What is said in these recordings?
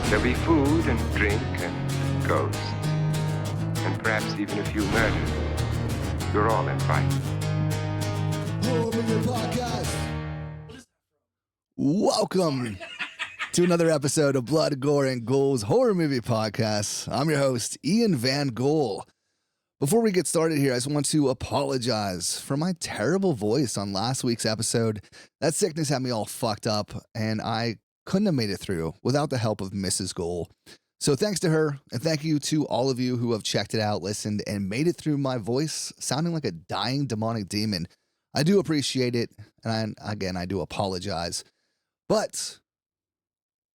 There'll be food and drink and ghosts, and perhaps even a few murders. You're all invited. Welcome to another episode of Blood, Gore, and Ghouls Horror Movie Podcast. I'm your host, Ian Van Gogh. Before we get started here, I just want to apologize for my terrible voice on last week's episode. That sickness had me all fucked up, and I couldn't have made it through without the help of Mrs. Ghoul. So thanks to her, and thank you to all of you who have checked it out, listened, and made it through my voice sounding like a dying demonic demon. I do appreciate it, and I do apologize. But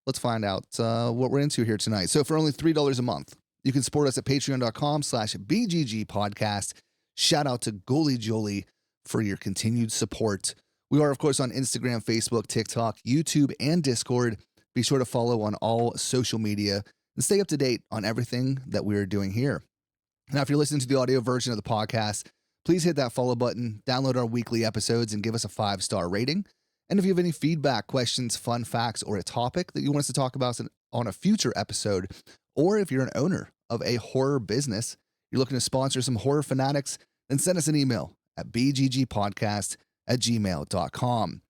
let's find out what we're into here tonight. So for only $3 a month, you can support us at patreon.com/BGG podcast. Shout out to Goalie Jolie for your continued support. We are, of course, on Instagram, Facebook, TikTok, YouTube, and Discord. Be sure to follow on all social media and stay up to date on everything that we're doing here. Now, if you're listening to the audio version of the podcast, please hit that follow button, download our weekly episodes, and give us a 5-star rating. And if you have any feedback, questions, fun facts, or a topic that you want us to talk about on a future episode, or if you're an owner of a horror business, you're looking to sponsor some horror fanatics, then send us an email at bggpodcast@gmail.com.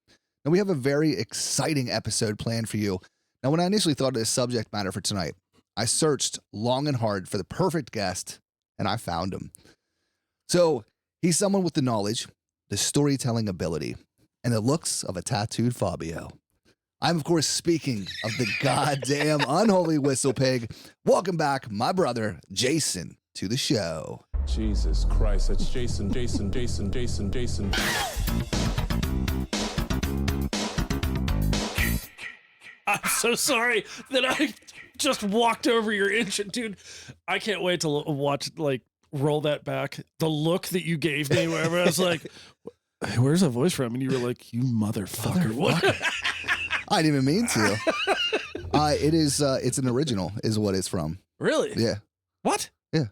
Now, we have a very exciting episode planned for you. Now, when I initially thought of this subject matter for tonight, I searched long and hard for the perfect guest, and I found him. So, he's someone with the knowledge, the storytelling ability, and the looks of a tattooed Fabio. I'm, of course, speaking of the goddamn Unholy Whistlepig. Welcome back, my brother, Jason, to the show. Jesus Christ, that's Jason. I'm so sorry that I just walked over your intro, dude. I can't wait to watch, roll that back. The look that you gave me, wherever I was like, "Hey, where's that voice from?" And you were like, "You motherfucker." What? I didn't even mean to. It's an original, is what it's from. Really? Yeah. What? Yeah.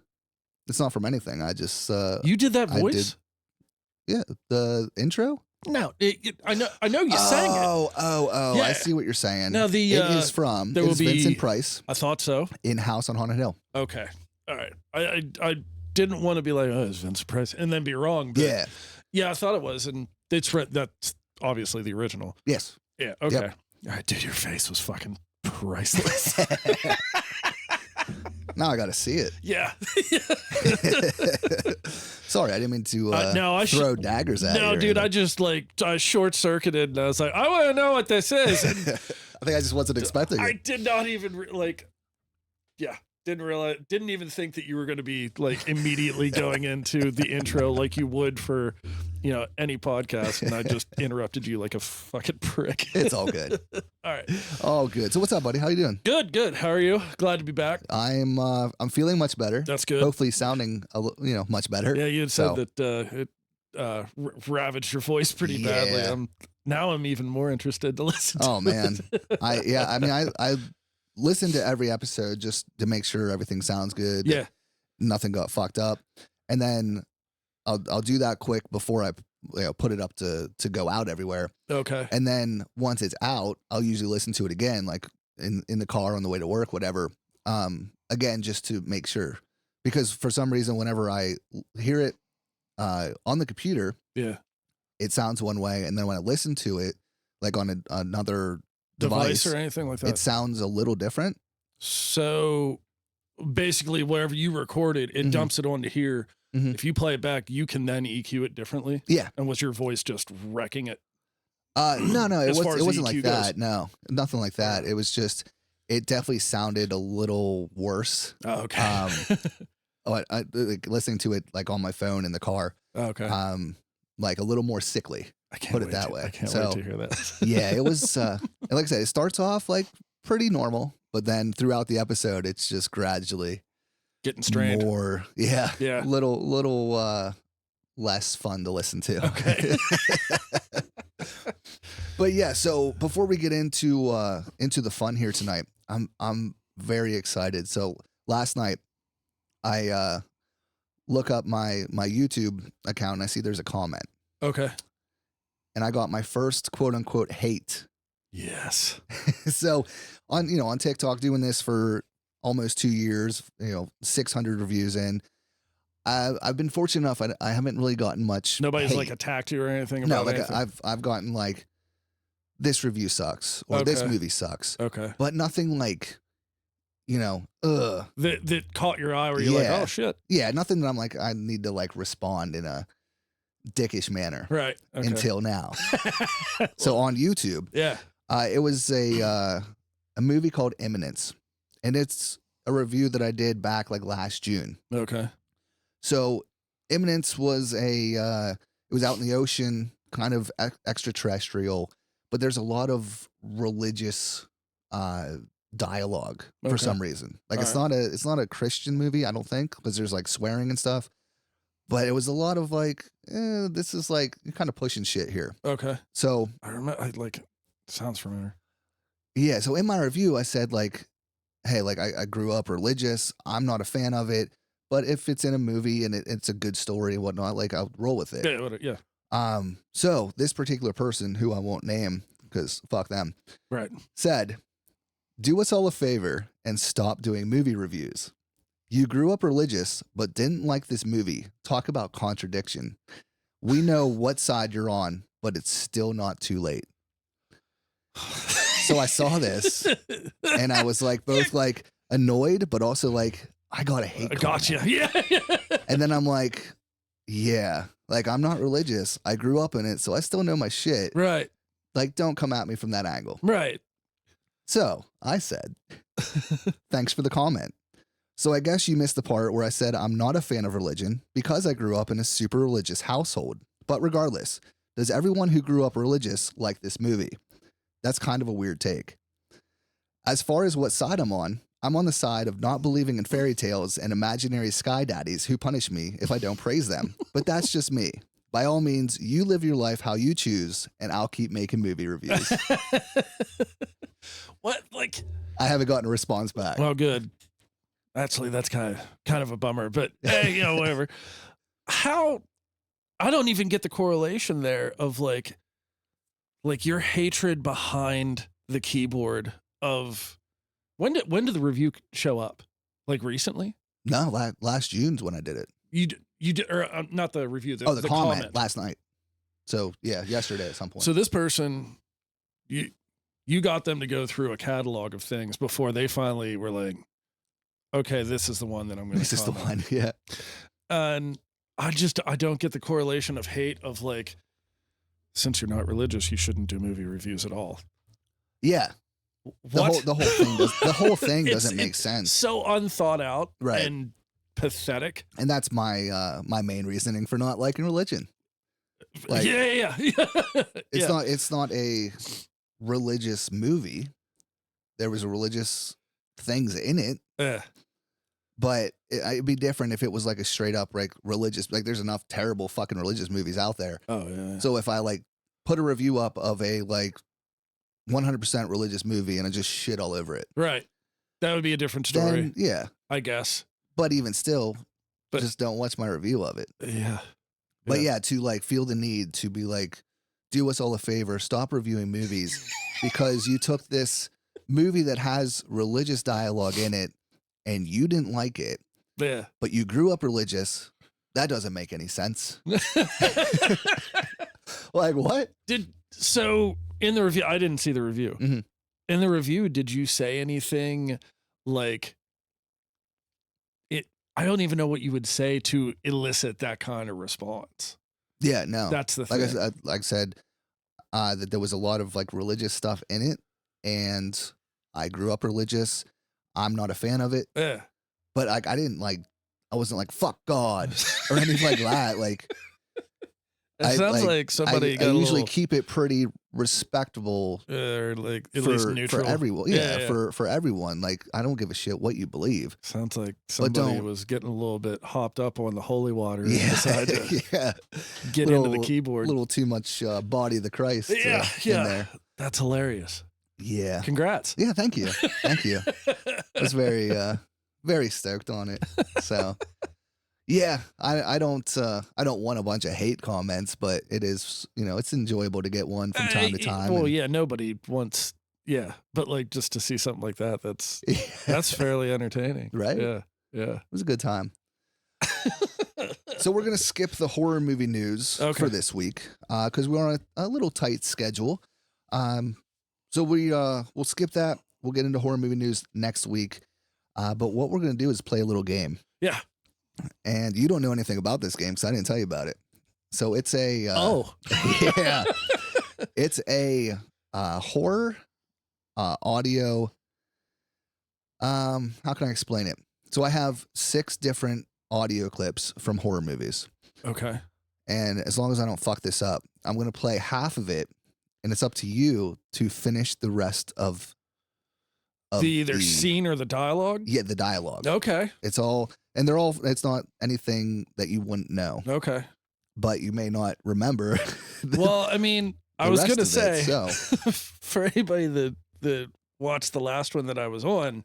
It's not from anything. I just you did that voice? Yeah, the intro. No, I know you sang it. Oh! Yeah. I see what you're saying. Now it is from Vincent Price. I thought so. In House on Haunted Hill. Okay, all right. I didn't want to be like, oh, it's Vincent Price, and then be wrong. But yeah, I thought it was, and that's obviously the original. Yes. Yeah. Okay. Yep. All right, dude, your face was fucking priceless. Now I got to see it. Yeah. Sorry, I didn't mean to throw daggers at you. No, dude, I just I short circuited and I was like, I want to know what this is. And I think I just wasn't expecting it. I did not even didn't even think that you were going to be immediately going into the intro like you would for, any podcast. And I just interrupted you like a fucking prick. It's all good. All right. All good. So what's up, buddy? How you doing? Good. How are you? Glad to be back. I'm feeling much better. That's good. Hopefully sounding much better. Yeah, you had said that it ravaged your voice pretty badly. I'm even more interested to listen to. Oh man. I listen to every episode just to make sure everything sounds good. Yeah. Nothing got fucked up. And then I'll do that quick before I put it up to go out everywhere. Okay. And then once it's out, I'll usually listen to it again, like in the car on the way to work, whatever. Again, just to make sure, because for some reason, whenever I hear it on the computer, it sounds one way, and then when I listen to it, like on another device or anything like that, it sounds a little different. So basically, wherever you record it, it dumps it onto here. Mm-hmm. If you play it back, you can then EQ it differently. Yeah. And was your voice just wrecking it? No, it wasn't like that. Goes? No, nothing like that. It was just, it definitely sounded a little worse. Oh, okay. Listening to it on my phone in the car. Okay. Like a little more sickly. I can't put it that way. I can't wait to hear that. Yeah, it was. And like I said, it starts off pretty normal, but then throughout the episode, it's just gradually getting strained. More, yeah, little less fun to listen to. Okay. But yeah, so before we get into the fun here tonight, I'm very excited. So last night, I look up my YouTube account and I see there's a comment. Okay. And I got my first quote unquote hate Yes. So on TikTok, doing this for almost 2 years, 600 reviews in. I've been fortunate enough. I haven't really gotten much. Nobody's hate. like attacked you or anything No, about like anything? I've gotten like, this review sucks or this Okay. movie sucks, Okay. but nothing like, ugh. That caught your eye where you're like, Yeah. oh shit. Yeah, nothing that I'm like, I need to like respond in a dickish manner Right. Okay. until now. So on YouTube, Yeah. it was a movie called Imminence, and it's a review that I did back like last June. Okay. So Imminence was it was out in the ocean, kind of extraterrestrial, but there's a lot of religious dialogue for Okay. some reason. Like All it's not a Christian movie, I don't think, because there's like swearing and stuff. But it was a lot of like, this is like you're kind of pushing shit here. Okay. So I remember. Sounds familiar. yeah, so in my review I said like, hey, like I grew up religious. I'm not a fan of it, but if it's in a movie and it's a good story and whatnot, like I'll roll with it. Yeah. So this particular person, who I won't name because fuck them, Right. said, do us all a favor and stop doing movie reviews. You grew up religious, but didn't like this movie. Talk about contradiction. We know what side you're on, but it's still not too late. So I saw this and I was like, both like annoyed, but also like, I gotta hate. I got you. Yeah. And then I'm like, yeah, like I'm not religious. I grew up in it, so I still know my shit. Right. Like, don't come at me from that angle. Right. So I said, thanks for the comment. So I guess you missed the part where I said I'm not a fan of religion because I grew up in a super religious household. But regardless, does everyone who grew up religious like this movie? That's kind of a weird take. As far as what side I'm on the side of not believing in fairy tales and imaginary sky daddies who punish me if I don't praise them. But that's just me. By all means, you live your life how you choose, and I'll keep making movie reviews. What? Like, I haven't gotten a response back. well, good. Actually, that's kind of a bummer, but hey, whatever. How? I don't even get the correlation there of like your hatred behind the keyboard of when did the review show up? Like recently? No, last June's when I did it. You did, or not the review. The comment last night. So yeah, yesterday at some point. So this person, you got them to go through a catalog of things before they finally were like, okay, this is the one that I'm going to. This is the one, yeah. And I don't get the correlation of hate of like, since you're not religious, you shouldn't do movie reviews at all. Yeah. What? The whole thing doesn't make it's sense. So unthought out, Right. and pathetic. And that's my my main reasoning for not liking religion. Like, yeah. It's not a religious movie. There was religious things in it. Yeah. But it'd be different if it was like a straight up like religious, like there's enough terrible fucking religious movies out there. Oh yeah. So if I like put a review up of a like 100% religious movie and I just shit all over it. Right. That would be a different story. Then, yeah. I guess. But even still, But- just don't watch my review of it. Yeah. But yeah, to like feel the need to be like, do us all a favor, stop reviewing movies because you took this movie that has religious dialogue in it and you didn't like it, Yeah. but you grew up religious. That doesn't make any sense. Like what? So in the review, I didn't see the review. Mhm. In the review, did you say anything like it? I don't even know what you would say to elicit that kind of response. Yeah, no. That's the Like thing. I said, that there was a lot of like religious stuff in it, and I grew up religious. I'm not a fan of it, Yeah. but like I wasn't like fuck God or anything like that. Like It sounds like somebody I got usually a little, keep it pretty respectable or like at least neutral for everyone. Yeah, Yeah. for everyone. Like I don't give a shit what you believe. Sounds like somebody don't- was getting a little bit hopped up on the holy water and Yeah, decided to yeah. get into the A keyboard. little too much body of the Christ. Yeah, in yeah. there. That's hilarious. Yeah. Congrats. Yeah. Thank you. Thank you. I was very stoked on it. So, Yeah, I don't want a bunch of hate comments, but it is, it's enjoyable to get one from time to time. Well, and- yeah, nobody wants. Yeah, but like just to see something like that, that's fairly entertaining, Right? Yeah. It was a good time. So we're gonna skip the horror movie news for this week because we're on a little tight schedule. So we'll skip that. We'll get into horror movie news next week. But what we're gonna do is play a little game. Yeah. And you don't know anything about this game because I didn't tell you about it. So it's a yeah, it's a horror audio. How can I explain it? So I have 6 different audio clips from horror movies. Okay. And as long as I don't fuck this up, I'm going to play half of it, and it's up to you to finish the rest of the scene or the dialogue? Yeah, the dialogue. Okay. It's not anything that you wouldn't know, Okay. but you may not remember. Well, I mean, I was going to say, so. for anybody that watched the last one that I was on,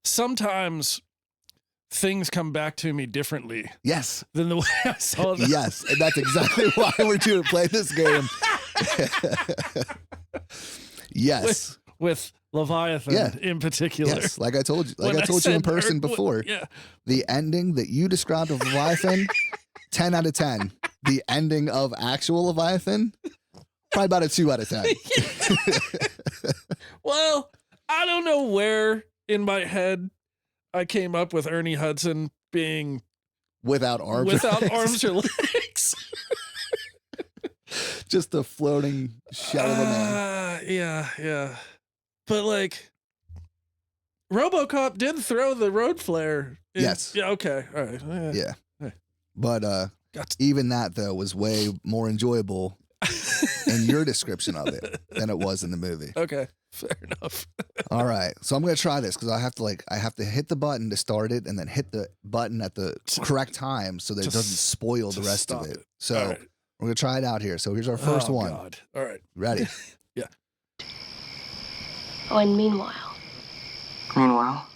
sometimes things come back to me differently Yes. than the way I saw them. Yes, and that's exactly why we're doing play this game. Yes. With Leviathan in particular. Yes, like I told you, When I told you in said person Earth- before. Yeah. The ending that you described of Leviathan, 10 out of 10. The ending of actual Leviathan, probably about a 2 out of 10. Well, I don't know where in my head I came up with Ernie Hudson being Without arms. arms or legs. Just a floating shell of a man. Yeah. But like, RoboCop did throw the road flare. Yes. Yeah. Okay. All right. Yeah. Hey. But Gotcha. even that, though, was way more enjoyable in your description of it than it was in the movie. Okay. Fair enough. All right. So I'm going to try this because I have to hit the button to start it and then hit the button at the correct time so that it doesn't spoil the rest of it. So All right. we're going to try it out here. So here's our first one. God. All right. Ready? Yeah. Oh, and meanwhile, Meanwhile,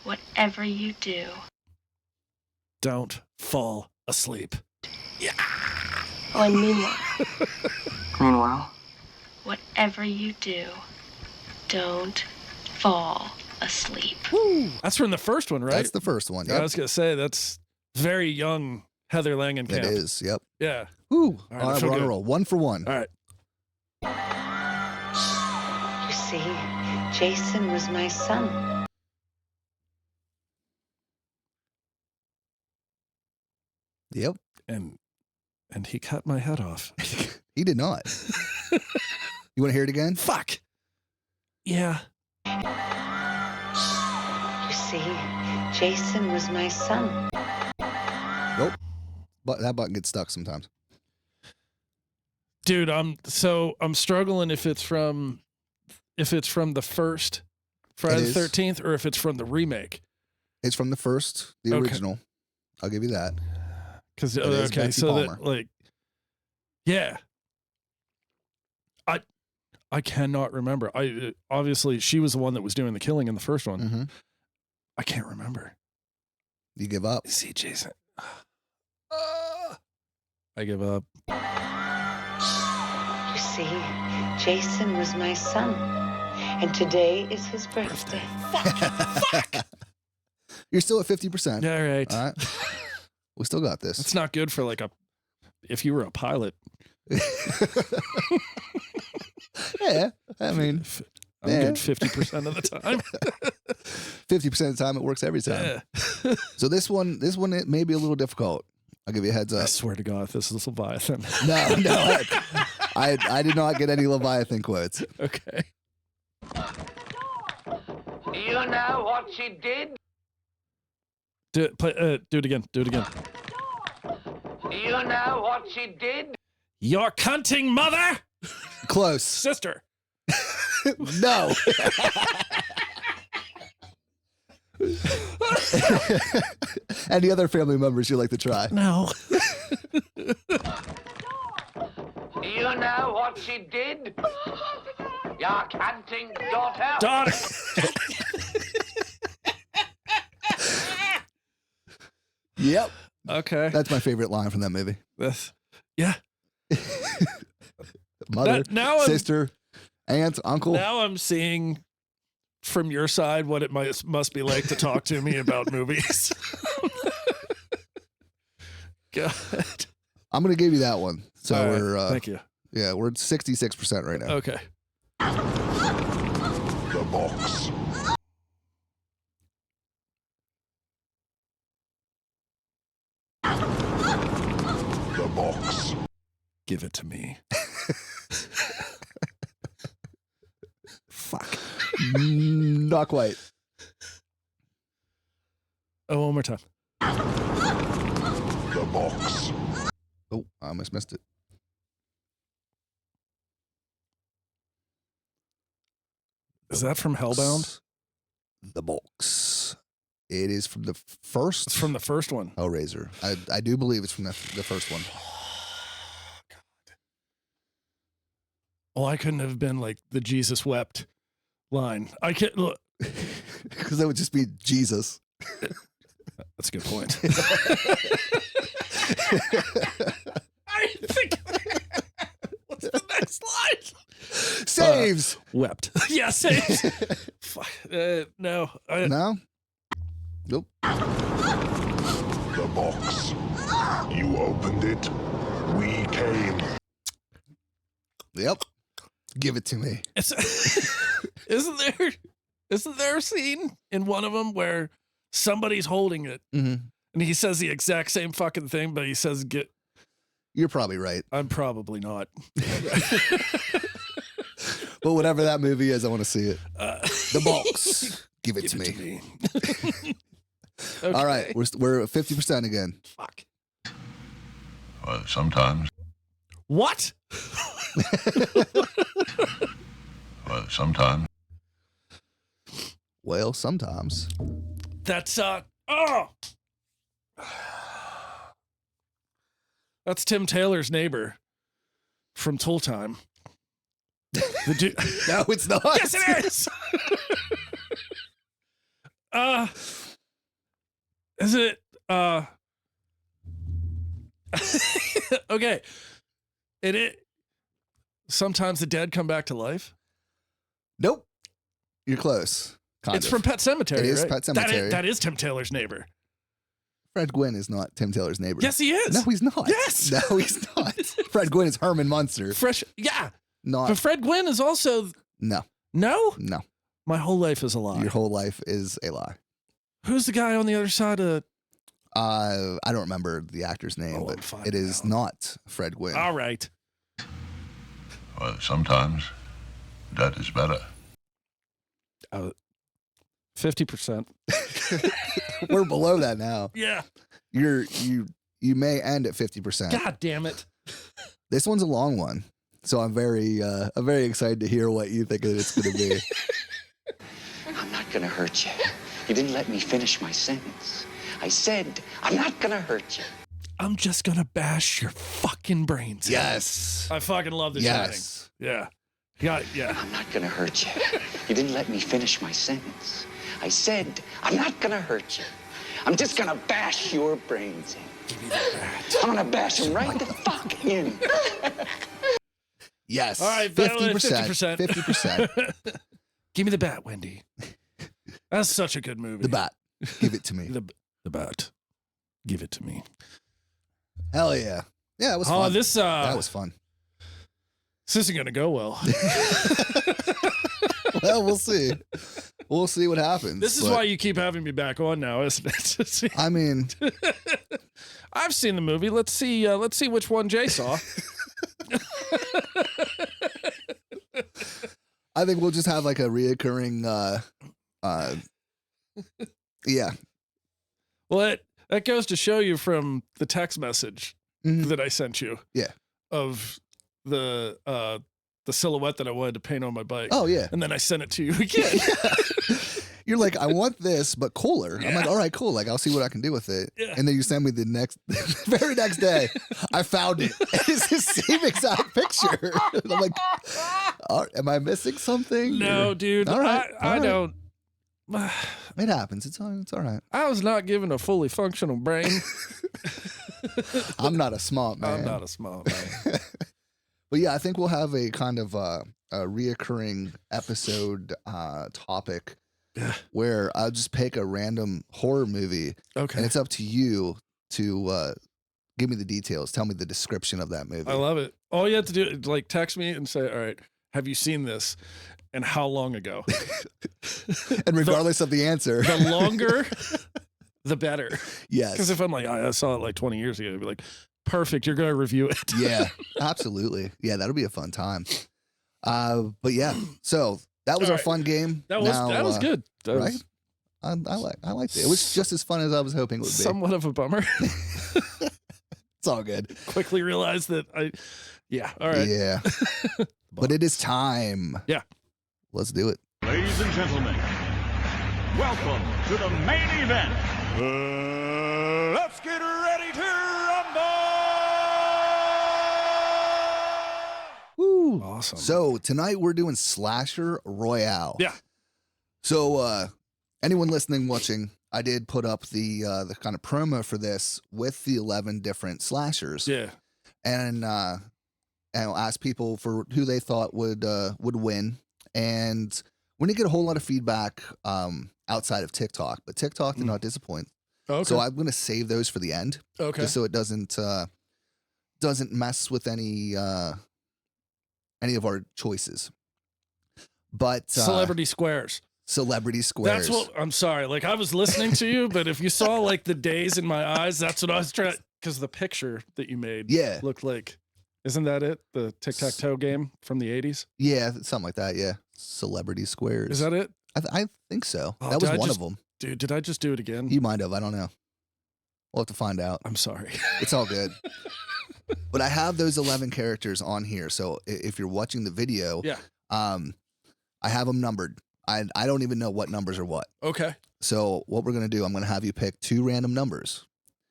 whatever you do, Don't fall asleep. oh, and meanwhile, meanwhile, whatever you do, don't fall asleep. That's from the first one, right? That's the first one. I Yep. was gonna say that's very young Heather Langenkamp. It is. Yep. Yeah. Woo. All right, All I right, feel we're on a good. roll. 1 for 1. All right. You see, Jason was my son. Yep. And he cut my head off. He did not. You want to hear it again? Fuck. Yeah. You see, Jason was my son. Nope. But that button gets stuck sometimes. Dude, I'm struggling if it's from the first Friday It the is. 13th or if it's from the remake. It's from the first, the Okay. original. I'll give you that. Because It is okay, Betsy so Palmer. that like, yeah, I cannot remember. I obviously she was the one that was doing the killing in the first one. Mm-hmm. I can't remember. You give up. See, Jason. I give up. You see, Jason was my son. And today is his birthday. You're still at 50%. All right. All right. We still got this. It's not good for like if you were a pilot. Yeah. I mean, I'm Yeah. good 50% of the time. 50% of the time it works every time. Yeah. So this one it may be a little difficult. I'll give you a heads I up. swear to God, this is Leviathan. No. I did not get any Leviathan quotes. Okay. You know what she did? Do it again. Do it again. You know what she did? Your cunting mother, Close. sister. No. Any other family members you'd like to try? No. You know what she did? Your canting daughter? Daughter. Yep. Okay. That's my favorite line from that movie. Yeah. Mother, now sister, aunt, uncle. Now I'm seeing from your side what it must be like to talk to me about movies. God. I'm going to give you that one. So All right, we're thank you. Yeah, we're at 66% right now. Okay. The box. The box. Give it to me. Fuck. Not quite. Oh, one more time. The box. Oh, I almost missed it. Is that from Hellbound? The box. It is from the first. It's from the first one. Hellraiser. I do believe it's from the first one. Oh, I couldn't have been like the Jesus wept line. I can't look. Because that would just be Jesus. That's a good point. I think. What's the next line? Saves. Wept. Yeah, saves. Fuck. No. No? Nope. The box. You opened it. We came. Yep. Give it to me. Isn't there a scene in one of them where somebody's holding it Mm-hmm. and he says the exact same fucking thing, but he says get. You're probably right. I'm probably not. But whatever that movie is, I want to see it. The box. Give it Give to it me. Okay. All right. We're at 50% again. Fuck. Well, sometimes. What? Well, sometimes. Well, sometimes. That's That's Tim Taylor's neighbor from Tool Time. The dude. No, it's not. Yes, it is. Is it? Okay. It. Sometimes the dead come back to life. Nope. You're close. Kind It's of. from Pet Sematary. It is right? Pet Sematary. That is Tim Taylor's neighbor. Fred Gwynn is not Tim Taylor's neighbor. Yes, he is. No, he's not. Yes. No, he's not. Fred Gwynn is Herman Munster. Fresh. Yeah. Not. But Fred Gwynn is also. No. No. No. My whole life is a lie. Your whole life is a lie. Who's the guy on the other side of? I don't remember the actor's name, Oh, I'm but finding it is out. not Fred Gwynn. All right. Well, sometimes that is better. 50%. We're below that now. Yeah. You may end at 50%. God damn it. This one's a long one, so I'm very excited to hear what you think it's going to be. I'm not gonna hurt you. You didn't let me finish my sentence. I said, I'm not gonna hurt you. I'm just gonna bash your fucking brains. in. Yes. I fucking love this Yes. ending. Yeah. Yeah. I'm not gonna hurt you. You didn't let me finish my sentence. I said, I'm not gonna hurt you. I'm just gonna bash your brains in. I'm gonna bash them right the fuck in. Yes. All right, 50%. 50%. Give me the bat, Wendy. That's such a good movie. The bat. Give it to me. The bat. Give it to me. Hell yeah. Yeah, it was fun. That was fun. This isn't gonna go well. Well, we'll see. We'll see what happens. This is why you keep having me back on now, isn't it? I mean, I've seen the movie. Let's see which one Jay saw. I think we'll just have like a reoccurring yeah. Well, that goes to show you from the text message that I sent you. Yeah. Of the silhouette that I wanted to paint on my bike. Oh yeah. And then I sent it to you again. You're like, I want this, but cooler. I'm like, all right, cool. Like, I'll see what I can do with it. Yeah. And then you send me the very next day, I found it. It's the same exact picture. And I'm like, am I missing something? No, dude. All right. I don't. It happens. It's all right. I was not given a fully functional brain. I'm not a smart man. I'm not a smart man. But yeah, I think we'll have a kind of a reoccurring episode topic where I'll just pick a random horror movie. Okay. And it's up to you to give me the details. Tell me the description of that movie. I love it. All you have to do is like text me and say, all right, have you seen this? And how long ago? And regardless of the answer. The longer, the better. Yes. Because if I'm like, I saw it like 20 years ago, I'd be like, perfect, you're going to review it. Yeah, absolutely. Yeah, that'll be a fun time. But yeah, so that was All our right. fun game. That was good. That right? was I liked it. It was just as fun as I was hoping it would be. somewhat of a bummer. It's all good. Quickly realized that all right. Yeah. But it is time. Yeah. Let's do it. Ladies and gentlemen, welcome to the main event. Let's get ready to rumble! Woo. Awesome. So tonight we're doing Slasher Royale. Yeah. So anyone listening, watching, I did put up the kind of promo for this with the 11 different slashers. Yeah. And asked people for who they thought would win. And we didn't get a whole lot of feedback outside of TikTok, but TikTok did not disappoint. Okay. So I'm going to save those for the end. Okay. Just so it doesn't mess with any of our choices. But Celebrity Squares. Celebrity Squares. That's what I'm sorry. Like I was listening to you, but if you saw like the days in my eyes, that's what I was trying. Because the picture that you made, looked like. Isn't that it? The tic-tac-toe game from the 80s? Yeah, something like that. Yeah, Celebrity Squares. Is that it? I think so. Oh, that was one of them. Dude, did I just do it again? You might have. I don't know. We'll have to find out. I'm sorry. It's all good. But I have those 11 characters on here. So if you're watching the video, I have them numbered. I don't even know what numbers are what. Okay. So what we're going to do, I'm going to have you pick 2 random numbers.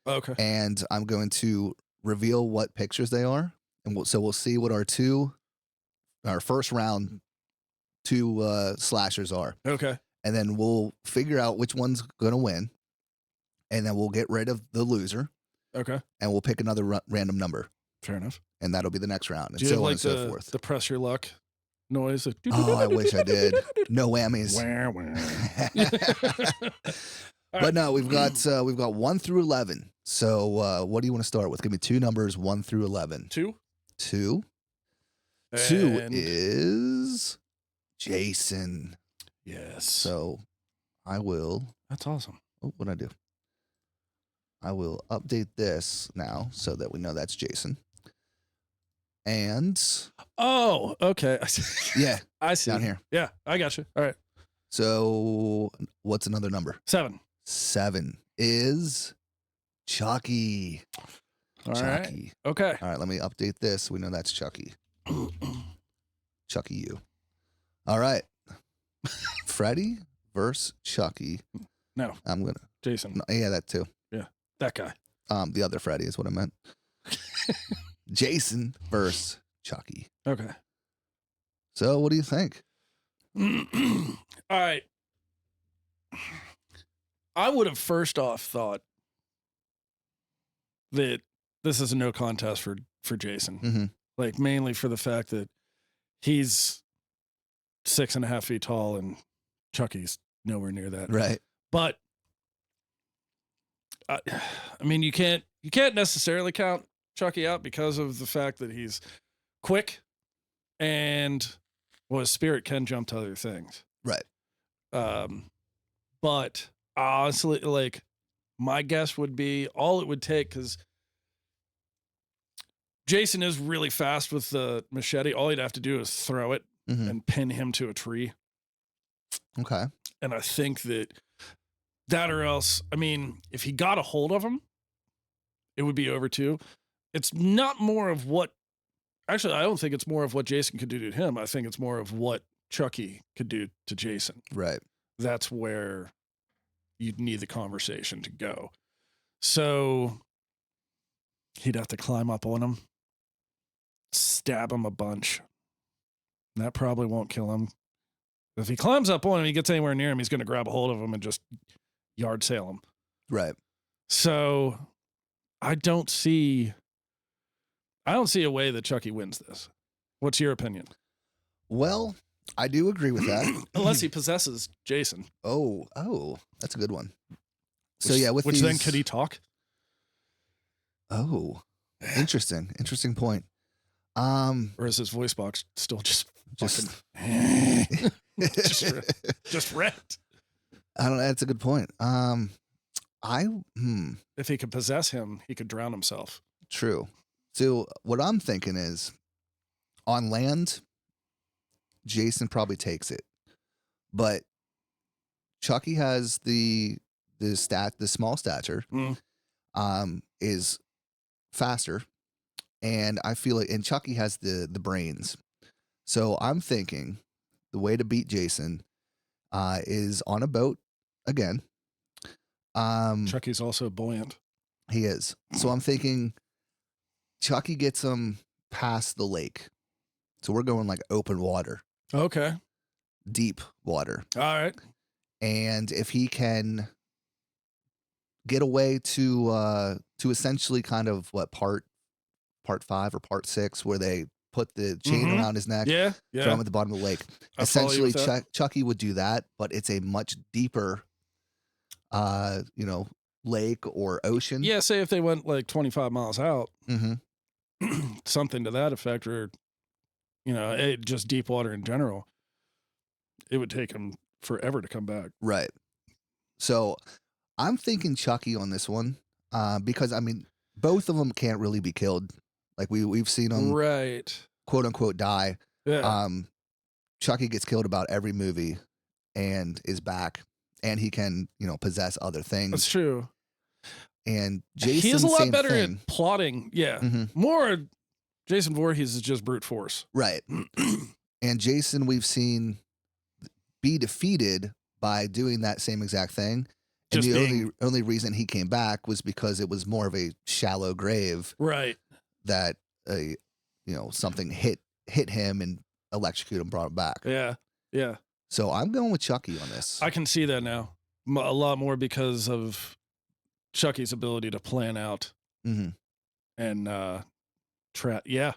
Okay. And I'm going to reveal what pictures they are. And we'll see what our first round 2 slashers are. Okay. And then we'll figure out which one's going to win. And then we'll get rid of the loser. Okay. And we'll pick another random number. Fair enough. And that'll be the next round. And Do you have so on like and so forth. the press your luck noise? Oh, I wish I did. No whammies. But no, we've got 1 through 11. So what do you want to start with? Give me 2 numbers, 1 through 11. 2. 2. And 2 is Jason. Yes. So I will. That's awesome. Oh, what'd I do? I will update this now so that we know that's Jason. And oh, okay. yeah, I see. Down here. Yeah, I got you. All right. So what's another number? 7. 7 is Chucky. All Chucky. right. Okay. All right, let me update this. We know that's Chucky. Chucky you. All right. Freddy versus Chucky. No. I'm gonna Jason. No, yeah, that too. Yeah. That guy. The other Freddy is what I meant. Jason versus Chucky. Okay. So what do you think? All right. I would have first off thought that this is a no contest for Jason. Mm-hmm. Like mainly for the fact that he's 6.5 feet tall and Chucky's nowhere near that. Right. But I mean, you can't necessarily count Chucky out because of the fact that he's quick and his spirit can jump to other things. Right. But honestly, like my guess would be all it would take, because Jason is really fast with the machete. All he'd have to do is throw it and pin him to a tree. Okay. And I think that or else, I mean, if he got a hold of him, it would be over too. It's not more of what, actually, I don't think it's more of what Jason could do to him. I think it's more of what Chucky could do to Jason. Right. That's where you'd need the conversation to go. So he'd have to climb up on him, stab him a bunch. That probably won't kill him. If he climbs up on him, he gets anywhere near him, he's going to grab a hold of him and just yard sale him. Right. So I don't see a way that Chucky wins this. What's your opinion? Well, I do agree with that. Unless he possesses Jason. Oh, that's a good one. So yeah, with which these, then could he talk? Oh, interesting point. Or is his voice box still just Just wrecked? I don't know. That's a good point. If he could possess him, he could drown himself. True. So what I'm thinking is, on land, Jason probably takes it, but Chucky has the small stature, is faster, and I feel like, and Chucky has the brains. So I'm thinking the way to beat Jason is on a boat again. Chucky's also buoyant. He is. So I'm thinking Chucky gets him past the lake. So we're going like open water. Okay. Deep water. All right. And if he can get away to essentially kind of what part 5 or part 6 where they put the chain around his neck, throw him at the bottom of the lake. Essentially, Chucky would do that, but it's a much deeper, lake or ocean. Yeah, say if they went like 25 miles out, Mm-hmm. something to that effect, or just deep water in general. It would take him forever to come back. Right. So I'm thinking Chucky on this one, because I mean, both of them can't really be killed. Like we've seen them, right, quote unquote, die. Yeah. Chucky gets killed about every movie, and is back, and he can possess other things. That's true. And Jason, he is a lot same better thing. at plotting. Yeah, Mhm. more. Jason Voorhees is just brute force. Right. And Jason, we've seen be defeated by doing that same exact thing. And Just the only reason he came back was because it was more of a shallow grave. Right. That something hit him and electrocuted him, brought him back. Yeah. Yeah. So I'm going with Chucky on this. I can see that now a lot more because of Chucky's ability to plan out and trap. Yeah.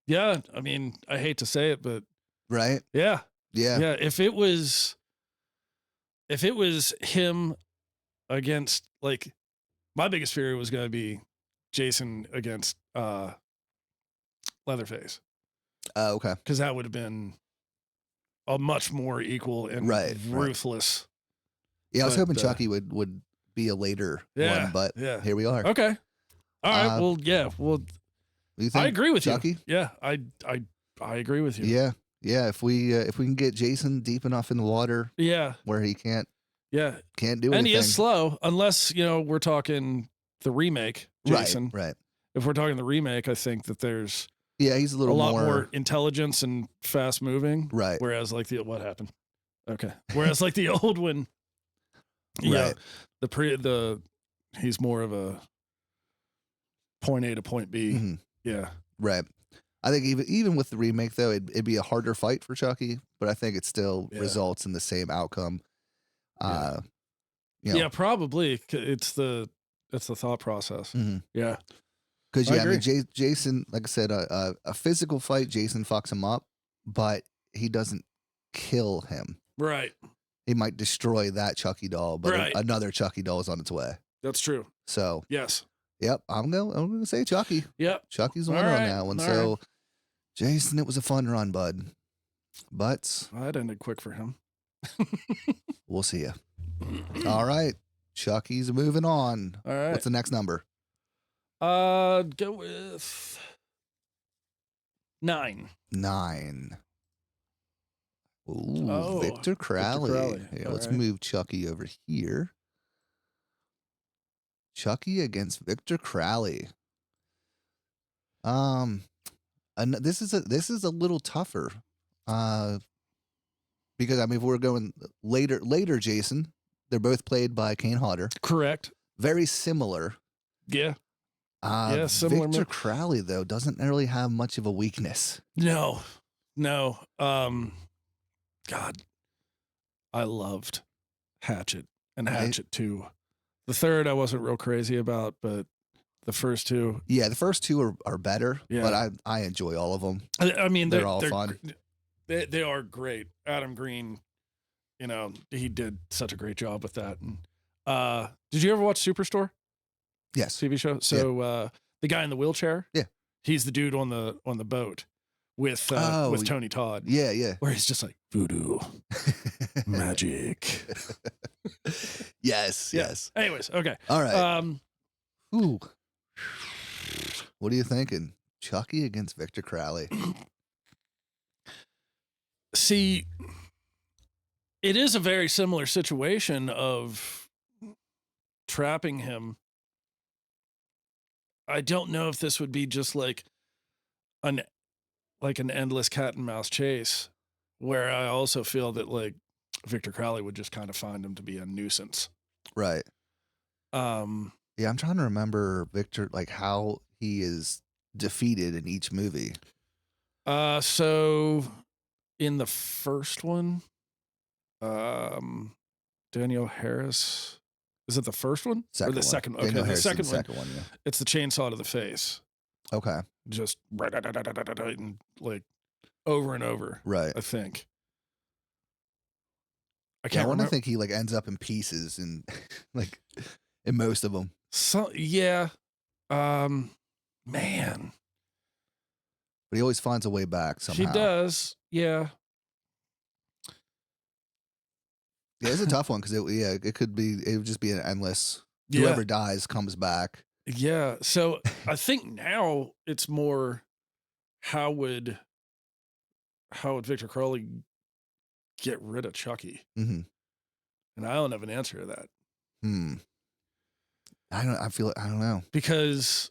Yeah. I mean, I hate to say it, but right. Yeah. Yeah. Yeah. If it was him against, like, my biggest fear was going to be Jason against Leatherface. Okay. Because that would have been a much more equal and ruthless. Yeah, I was hoping Chucky would be a later one, but here we are. Okay. All right. Well, yeah. Well, I agree with Chucky? you. Yeah, I agree with you. Yeah. Yeah. If we can get Jason deep enough in the water, where he can't do anything, and he is slow, unless we're talking the remake, Jason. Right. If we're talking the remake, I think that there's he's a little lot more intelligence and fast moving. Right. Whereas like what happened? Okay. Whereas like the old one, he's more of a point A to point B. Mm-hmm. Yeah. Right. I think even with the remake though, it'd be a harder fight for Chucky, but I think it still results in the same outcome. Yeah, probably. It's the thought process. Mm-hmm. Yeah. Because I mean, Jason, like I said, a physical fight, Jason fucks him up, but he doesn't kill him. Right. He might destroy that Chucky doll, but another Chucky doll is on its way. That's true. So yes. Yep, I'm gonna say Chucky. Yep. Chucky's the winner on that one. So Jason, it was a fun run, bud. But that ended quick for him. We'll see you. All right. Chucky's moving on. All right. What's the next number? Go with 9. 9. Ooh, Victor Crowley. Yeah, let's move Chucky over here. Chucky against Victor Crowley. And this is a little tougher. Because I mean, if we're going later, Jason, they're both played by Kane Hodder. Correct. Very similar. Yeah. Similar. Victor Crowley though doesn't really have much of a weakness. No. God. I loved Hatchet and Right. Hatchet 2. The third I wasn't real crazy about, but the first two, Yeah, the first two are better, Yeah. but I enjoy all of them. I mean, They're all fun. They are great. Adam Green, he did such a great job with that. And did you ever watch Superstore Yes. TV show? So the guy in the wheelchair, Yeah. he's the dude on the boat with Tony Todd. Yeah, yeah. Where he's just like voodoo, magic. Yes, Yeah. yes. Anyways, okay. All right. Ooh. Uh, What are you thinking? Chucky against Victor Crowley. See, it is a very similar situation of trapping him. I don't know if this would be just like an endless cat and mouse chase, where I also feel that like Victor Crowley would just kind of find him to be a nuisance. Right. Um, Yeah, I'm trying to remember Victor, like how he is defeated in each movie. so in the first one, Daniel Harris, is it the first one or the second? Okay, Daniel the Harrison, second one. second one, yeah. It's the chainsaw to the face, Okay. just and like over and over. Right. I think. I Yeah, I can't want to remember. think he like ends up in pieces and like in most of them. So yeah, man, But he always finds a way back somehow. he does. Yeah, Yeah, it's a tough one because it would just be an endless. Yeah. Whoever dies comes back. yeah. So I think now it's more how would Victor Crowley get rid of Chucky? Mm-hmm. And I don't have an answer to that I don't know. because,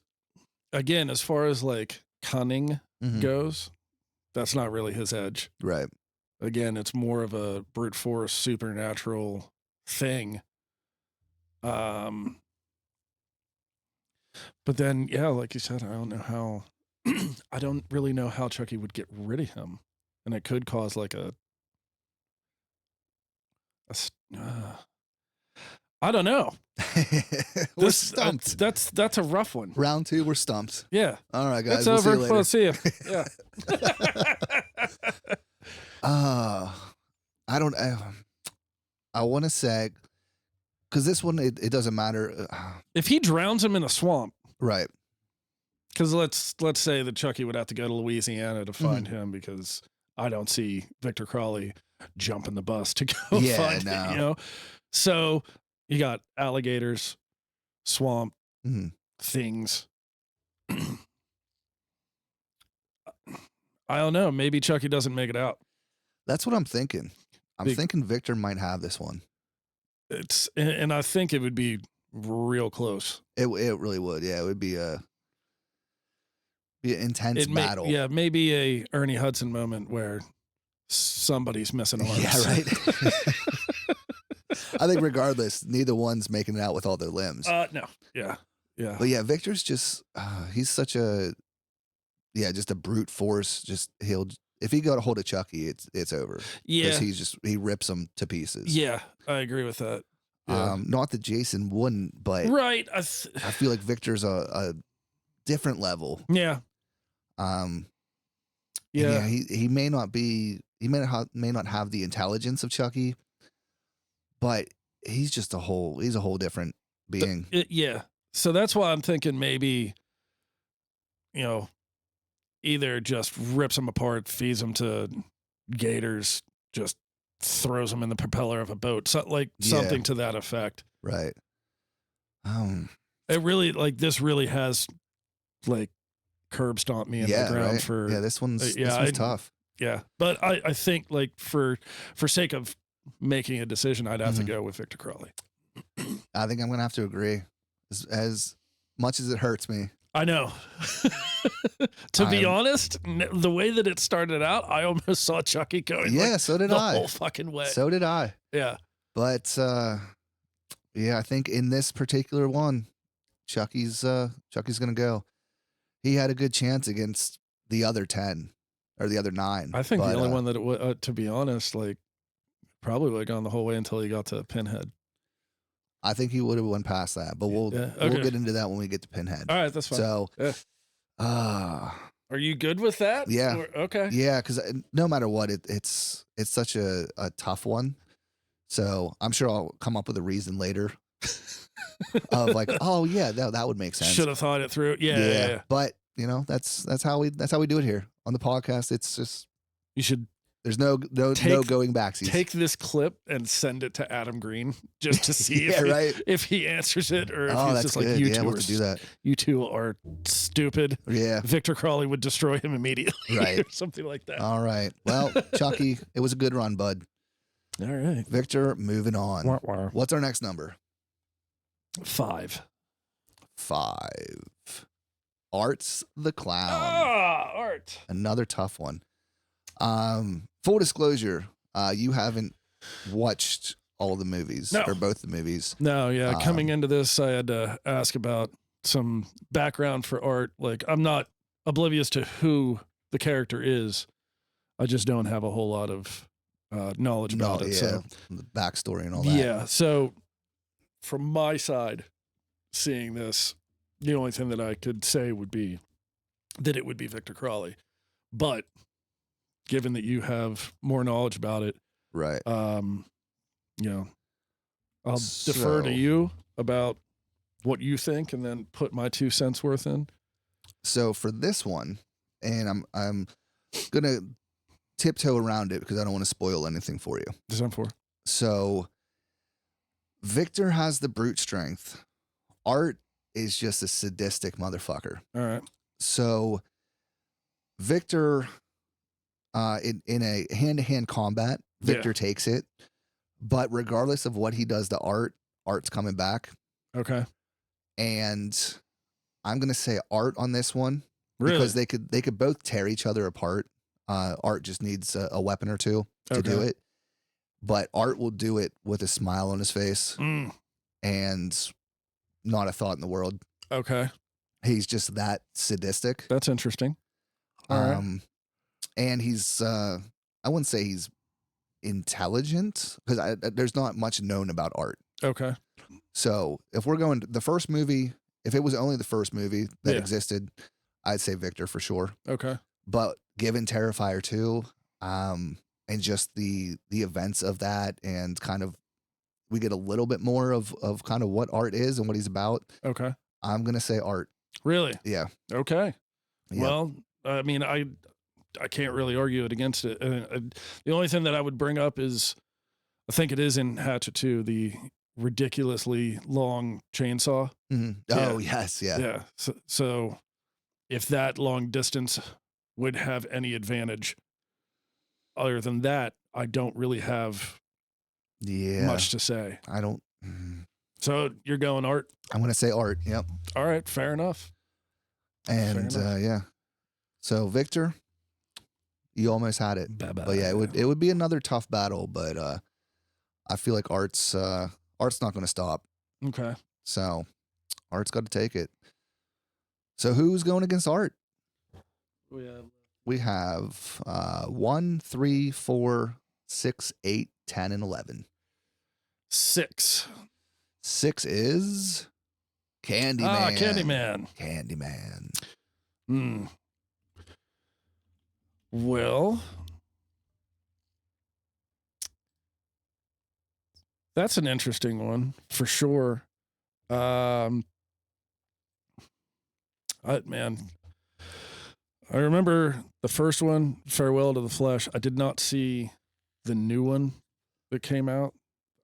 again, as far as like cunning Mhm. goes, that's not really his edge. Right. Again, it's more of a brute force supernatural thing. But then, yeah, like you said, I don't know how. I don't really know how Chucky would get rid of him, and it could cause like I don't know. We're stumped. That's a rough one. Round 2, we're stumped. Yeah, All right, guys. it's We'll over. see you later. Let's see you. Yeah. I don't. I want to say because this one it doesn't matter. If he drowns him in a swamp, Right. because let's say that Chucky would have to go to Louisiana to Mm-hmm. find him, because I don't see Victor Crowley jumping the bus to go Yeah, find no. it, So you got alligators, swamp Mhm. things. I don't know. Maybe Chucky doesn't make it out. That's what I'm thinking. I'm Big- thinking Victor might have this one. And I think it would be real close. It really would. Yeah, it would be an intense battle. Yeah, maybe a Ernie Hudson moment where somebody's missing arms. Yeah, right. I think regardless, neither one's making it out with all their limbs. No. Yeah. Yeah. But yeah, Victor's just he's such just a brute force. Just if he got a hold of Chucky, it's over. Yeah. Because he rips him to pieces. Yeah, I agree with that. Yeah. Not that Jason wouldn't, but Right. I feel like Victor's a different level. Yeah. And Yeah. he may not have the intelligence of Chucky, but he's a whole different being. Yeah. So that's why I'm thinking maybe, either just rips them apart, feeds them to gators, just throws them in the propeller of a boat, something to that effect. Right. It really, this really has curb stomped me into the ground right. for. Yeah, this one's tough. Yeah. But I think for sake of making a decision, I'd have to go with Victor Crowley. I think I'm gonna have to agree. As much as it hurts me. I know. To be honest, the way that it started out, I almost saw Chucky going. Yeah, so did the I. whole fucking way. So did I. Yeah. But I think in this particular one, Chucky's gonna go. He had a good chance against the other 10 or the other 9. I think the only one that to be honest, probably would have gone the whole way until he got to Pinhead. I think he would have went past that, but we'll get into that when we get to Pinhead. All right, that's fine. So, are you good with that? Yeah. Okay. Yeah, because no matter what, it's such a tough one. So I'm sure I'll come up with a reason later of like, oh yeah, that would make sense. Should have thought it through. Yeah. But you know, that's how we do it here on the podcast. It's just you should. There's no going backsies. Take this clip and send it to Adam Green just to see if he answers it or if he's just good. like you we'll have to do that. You two are stupid. Yeah. Victor Crowley would destroy him immediately. Right. Or something like that. All right. Well, Chucky, it was a good run, bud. All right. Victor, moving on. Wah. What's our next number? 5. Art's the Clown. Art. Another tough one. Full disclosure, you haven't watched all the movies or both the movies. No, yeah. Coming into this, I had to ask about some background for Art. Like, I'm not oblivious to who the character is. I just don't have a whole lot of knowledge about it. So the backstory and all that. Yeah. So from my side, seeing this, the only thing that I could say would be that it would be Victor Crowley. But given that you have more knowledge about it, right? You know, I'll defer to you about what you think, and then put my 2 cents worth in. So for this one, and I'm gonna tiptoe around it because I don't want to spoil anything for you. This I'm for. So Victor has the brute strength. Art is just a sadistic motherfucker. All right. So Victor, in a hand-to-hand combat, Victor takes it. But regardless of what he does to Art's coming back. Okay. And I'm gonna say Art on this one. Really? Because they could both tear each other apart. Art just needs a weapon or two to do it. But Art will do it with a smile on his face and not a thought in the world. Okay. He's just that sadistic. That's interesting. All right. And he's, I wouldn't say he's intelligent because there's not much known about Art. Okay. So if we're going to the first movie, if it was only the first movie that existed, I'd say Victor for sure. Okay. But given Terrifier 2, and just the events of that, and kind of we get a little bit more of kind of what Art is and what he's about. Okay. I'm gonna say Art. Really? Yeah. Okay. Yeah. Well, I mean, I can't really argue it against it. The only thing that I would bring up is, I think it is in Hatchet 2, the ridiculously long chainsaw. Mm-hmm. Yeah. Oh yes, yeah. Yeah. So if that long distance would have any advantage, other than that, I don't really have much to say. I don't. So you're going Art? I'm gonna say Art. Yep. All right, fair enough. And yeah. So Victor, you almost had it. But yeah, it would be another tough battle, but I feel like Art's not gonna stop. Okay. So Art's got to take it. So who's going against Art? We have 1, 3, 4, 6, 8, 10, and 11. 6. 6 is Candyman. Candyman. Candyman. Well, that's an interesting one for sure. I remember the first one, Farewell to the Flesh. I did not see the new one that came out.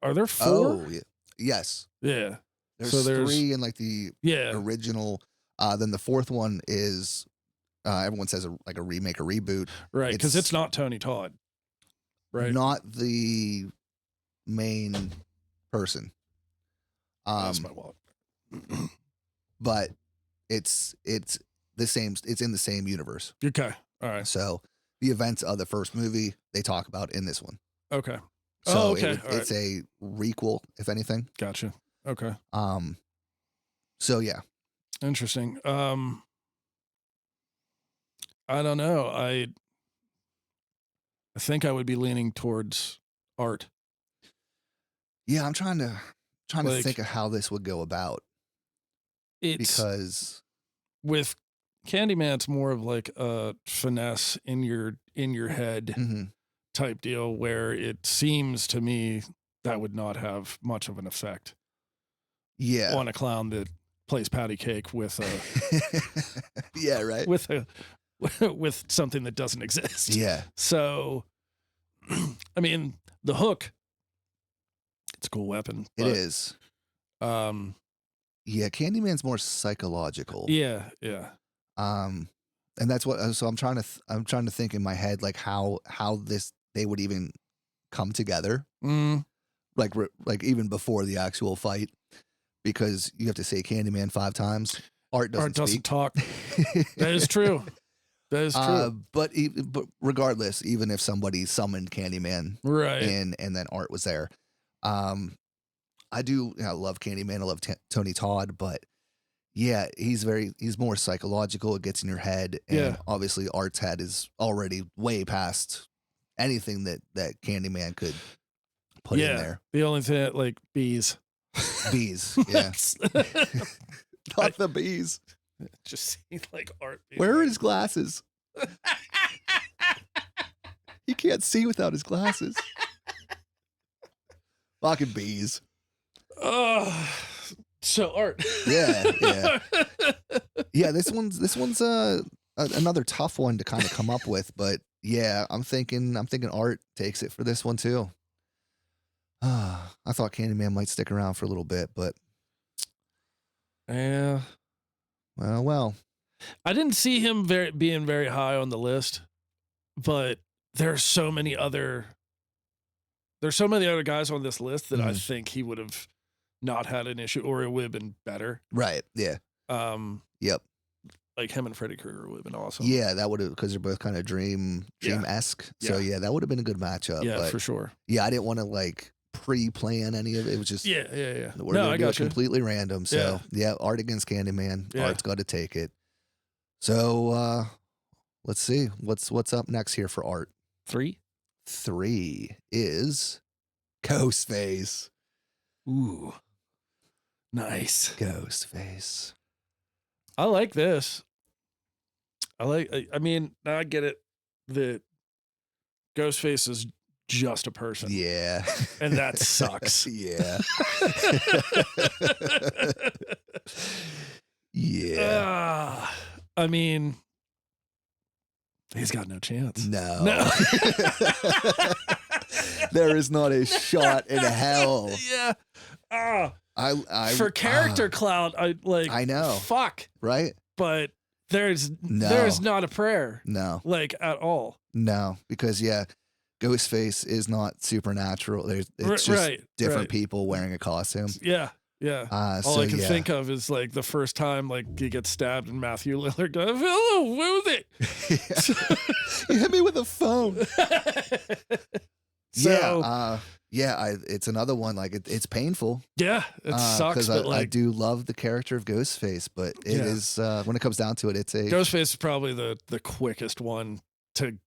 Are there 4? Oh, yeah. Yes. Yeah. There's 3 in like the original. Then the 4th one is everyone says like a remake, a reboot. Right, because it's not Tony Todd. Right. Not the main person. That's my wallet. But it's the same. It's in the same universe. Okay. All right. So the events of the first movie they talk about in this one. Okay. So okay. It's a requel, if anything. Gotcha. Okay. So yeah. Interesting. I don't know. I think I would be leaning towards Art Yeah, I'm trying to Like, think of how this would go about It's because with Candyman's more of like a finesse in your head mhm, type deal, where it seems to me that would not have much of an effect yeah. on a clown that plays patty cake with a Yeah, right. with a with something that doesn't exist. Yeah. So, I mean, the hook, it's a cool weapon. It but, is. Um, Yeah, Candyman's more psychological. yeah. And that's what so I'm trying to think in my head like how they would even come together like even before the actual fight because you have to say Candyman 5 times. Art doesn't speak. talk. That is true. That is true. But regardless, even if somebody summoned Candyman Right. and then Art was there, I love Candyman. I love Tony Todd, but yeah, he's more psychological. It gets in your head, and Yeah. obviously Art's head is already way past anything that Candyman could put in there. The only thing like bees. Bees, yeah, not the bees. Just see like Art. Where are his glasses? He can't see without his glasses. Fucking bees. So Art. Yeah. Yeah, this one's another tough one to kind of come up with, but yeah, I'm thinking Art takes it for this one too. I thought Candyman might stick around for a little bit, but Yeah. well. I didn't see him being very high on the list, but there's so many other guys on this list that I think he would have not had an issue, or it would have been better. Right. Yeah. Yep. Like him and Freddy Krueger would have been awesome. Yeah, that would have, because they're both kind of dream-esque. So yeah, that would have been a good matchup. Yeah, but for sure. Yeah, I didn't want to like pre-plan any of it. It was just Yeah. We're No, gonna I do got it you. completely random. So yeah, Art against Candyman. Yeah. Art's got to take it. So let's see what's up next here for Art. 3 is Ghostface. Ooh. Nice. Ghostface. I like this. I mean, now I get it that Ghostface is just a person. Yeah. And that sucks. Yeah. Yeah. I mean, he's got no chance. No. There is not a shot in hell. Yeah. I for character clout, I know. Fuck. Right? But there's not a prayer. No. Like at all. No, because Ghostface is not supernatural. It's just different people wearing a costume. Yeah. All So I can think of is like the first time like he gets stabbed and Matthew Lillard goes, "Oh, what was it?" You hit me with a phone. So, it's another one. Like it's painful. Yeah, it sucks. Because But I do love the character of Ghostface, but it is when it comes down to it, it's a Ghostface is probably the quickest one to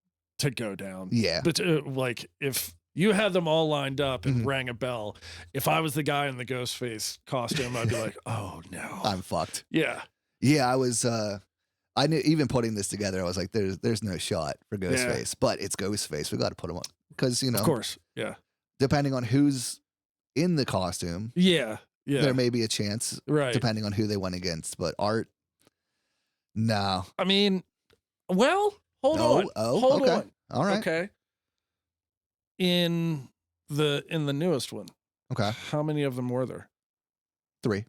go down. Yeah. But like if you had them all lined up and rang a bell, if I was the guy in the Ghostface costume, I'd be like, oh no, I'm fucked. Yeah. Yeah, I was. I knew even putting this together, I was like, there's no shot for Ghostface, but it's Ghostface. We got to put him on because Of course. Yeah. depending on who's in the costume, Yeah. there may be a chance, Right. depending on who they went against. But Art, no. I mean, well, hold on. Hold okay. on. All right. Okay. In the newest one, Okay. how many of them were there? 3.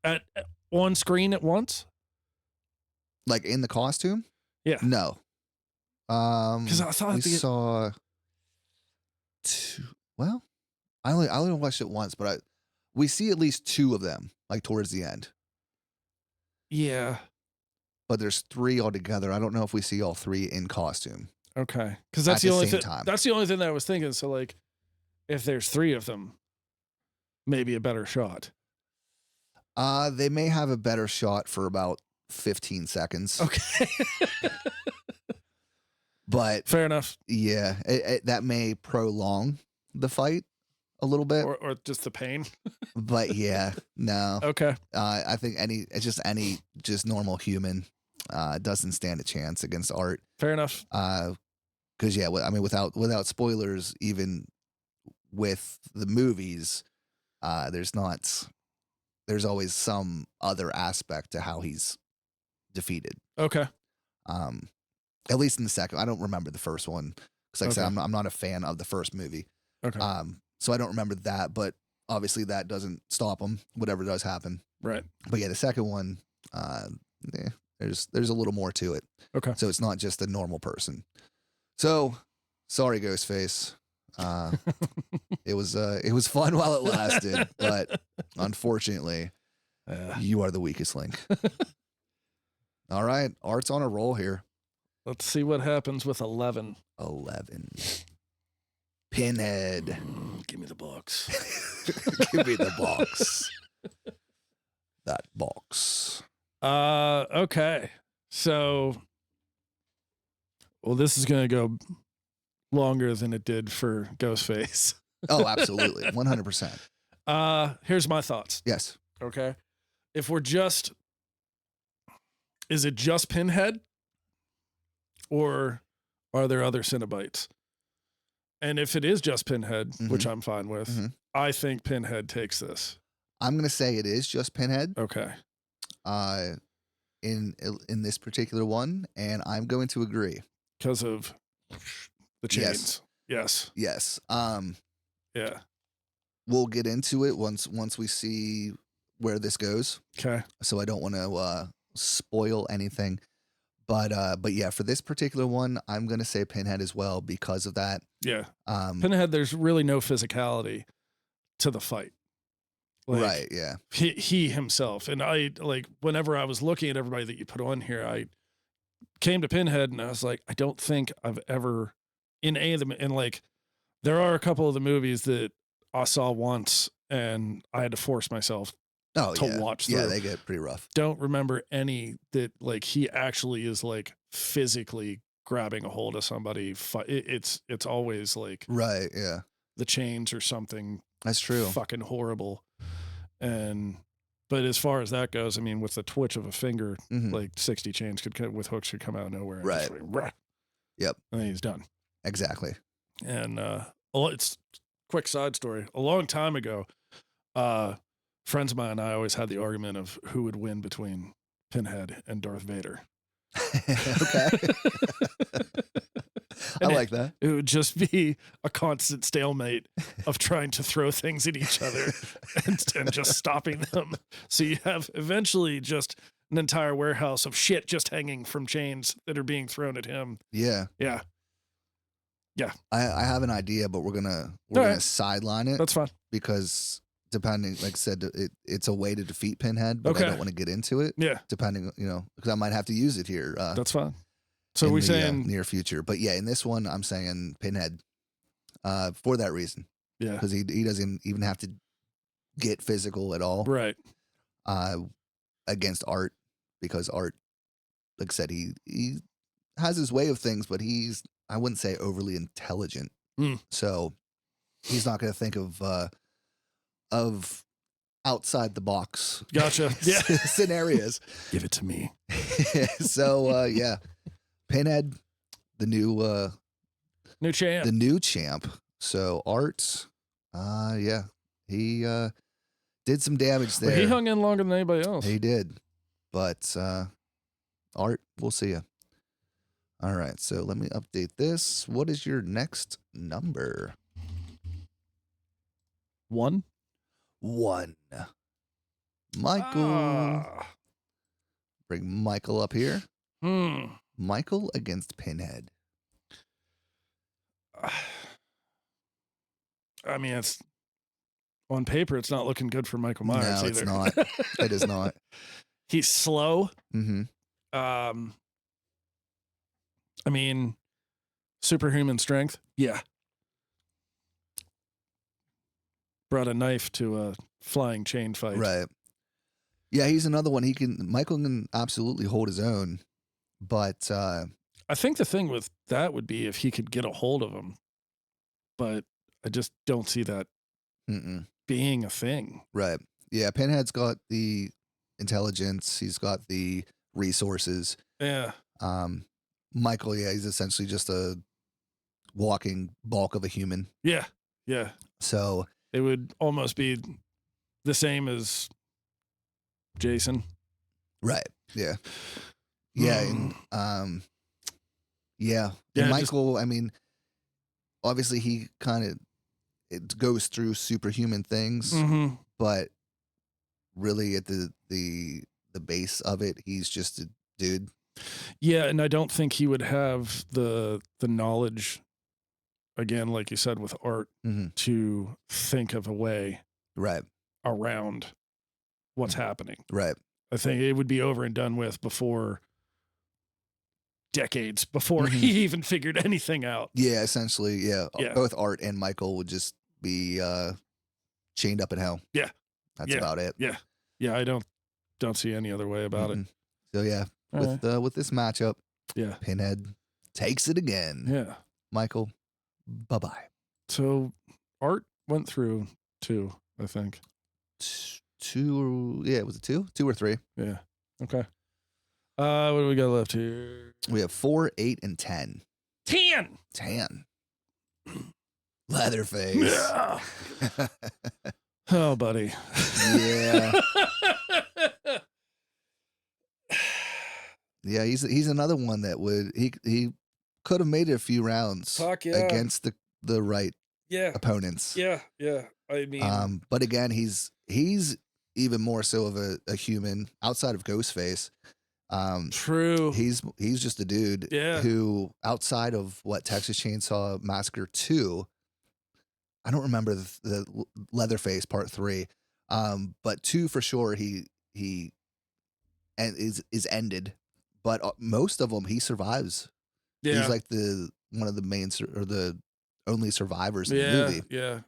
At on screen at once? Like in the costume? Yeah. No. Because I thought we saw 2. Well, I only watched it once, but we see at least 2 of them, like towards the end. Yeah. But there's 3 altogether. I don't know if we see all 3 in costume. Okay. Because that's At the the only same thing. time. That's the only thing that I was thinking. So like, if there's 3 of them, maybe a better shot. They may have a better shot for about 15 seconds. Okay. But fair enough. yeah, that may prolong the fight a little bit, or just the pain. but yeah, no. Okay. I think any normal human doesn't stand a chance against Art. Fair enough. Because yeah, I mean, without spoilers, even with the movies, there's always some other aspect to how he's defeated. Okay. At least in the second, I don't remember the first one because, like I said, I'm not a fan of the first movie. Okay. So I don't remember that, but obviously that doesn't stop him. Whatever does happen, Right. But yeah, the second one, there's a little more to it. Okay. So it's not just a normal person. So sorry, Ghostface. It was fun while it lasted, but unfortunately, you are the weakest link. All right, Art's on a roll here. Let's see what happens with 11. 11. Pinhead. Give me the box. Give me the box. That box. Okay. So, well, this is going to go longer than it did for Ghostface. Oh, absolutely. 100%. Here's my thoughts. Yes. Okay. If we're just, is it just Pinhead? Or are there other Cenobites? And if it is just Pinhead, which I'm fine with, I think Pinhead takes this. I'm going to say it is just Pinhead. Okay. In this particular one, and I'm going to agree. Because of the chains. Yes. Yes. Yeah. We'll get into it once we see where this goes. Okay. So I don't want to spoil anything. But yeah, for this particular one, I'm going to say Pinhead as well because of that. Yeah. Pinhead, there's really no physicality to the fight. Like, right, yeah. He himself. And I, like, whenever I was looking at everybody that you put on here, I came to Pinhead and I was like, I don't think I've ever, in any of them, and like, there are a couple of the movies that I saw once and I had to force myself to watch through. Yeah, they get pretty rough. Don't remember any that, like, he actually is, like, physically grabbing a hold of somebody. It's always, like, right, yeah, the chains or something. That's true. Fucking horrible. But as far as that goes, I mean, with the twitch of a finger, like 60 chains with hooks could come out of nowhere. And right. Like, yep. And then he's done. Exactly. And it's quick side story. A long time ago, friends of mine and I always had the argument of who would win between Pinhead and Darth Vader. Okay. I like that. It would just be a constant stalemate of trying to throw things at each other and just stopping them. So you have eventually just an entire warehouse of shit just hanging from chains that are being thrown at him. Yeah. Yeah. Yeah. I have an idea, but we're gonna sideline it. That's fine. Because depending, like I said, it's a way to defeat Pinhead, but I don't want to get into it. Yeah. Depending, because I might have to use it here. That's fine. So we're saying near future, but yeah, in this one, I'm saying Pinhead, for that reason. Yeah. Because he doesn't even have to get physical at all. Right. Against Art, because Art, like I said, he has his way of things, but I wouldn't say overly intelligent. So he's not going to think of outside the box. Gotcha. Yeah. Scenarios. Give it to me. So yeah, Pinhead, the new champ. The new champ. So Art, yeah, he did some damage there. Well, he hung in longer than anybody else. He did, but Art, we'll see you. All right, so let me update this. What is your next number? 1. 1. Michael. Bring Michael up here. Michael against Pinhead. I mean, it's on paper, it's not looking good for Michael Myers either. No, it's not. It is not. He's slow. Mm-hmm. I mean, superhuman strength. Yeah. Brought a knife to a flying chain fight. Right. Yeah, he's another one. Michael can absolutely hold his own, but I think the thing with that would be if he could get a hold of him. But I just don't see that being a thing. Right. Yeah. Pinhead's got the intelligence. He's got the resources. Yeah. Michael, yeah, he's essentially just a walking bulk of a human. Yeah. Yeah. So it would almost be the same as Jason. Right. Yeah. Yeah. And, yeah. And Michael, I mean, obviously he kind of it goes through superhuman things, but really at the base of it, he's just a dude. Yeah, and I don't think he would have the knowledge, again, like you said, with art, to think of a way around what's happening. Right. I think it would be over and done with decades before he even figured anything out. Yeah, essentially, yeah. Both Art and Michael would just be chained up in hell. Yeah. That's about it. Yeah. Yeah, I don't see any other way about it. So yeah, with this matchup, Pinhead takes it again. Yeah. Michael, bye-bye. So Art went through 2, I think. 2, yeah, was it 2? 2 or 3? Yeah. Okay. What do we got left here? We have 4, 8, and 10. 10. Leatherface. Yeah. Oh, buddy. Yeah. Yeah, he's another one that would he could have made it a few rounds against the right opponents. Yeah. I mean, but again, he's even more so of a human outside of Ghostface. True. He's just a dude who, outside of Texas Chainsaw Massacre 2, I don't remember the Leatherface part 3, but 2 for sure he is ended, but most of them he survives. Yeah. He's like one of the main or the only survivors in the movie. Yeah.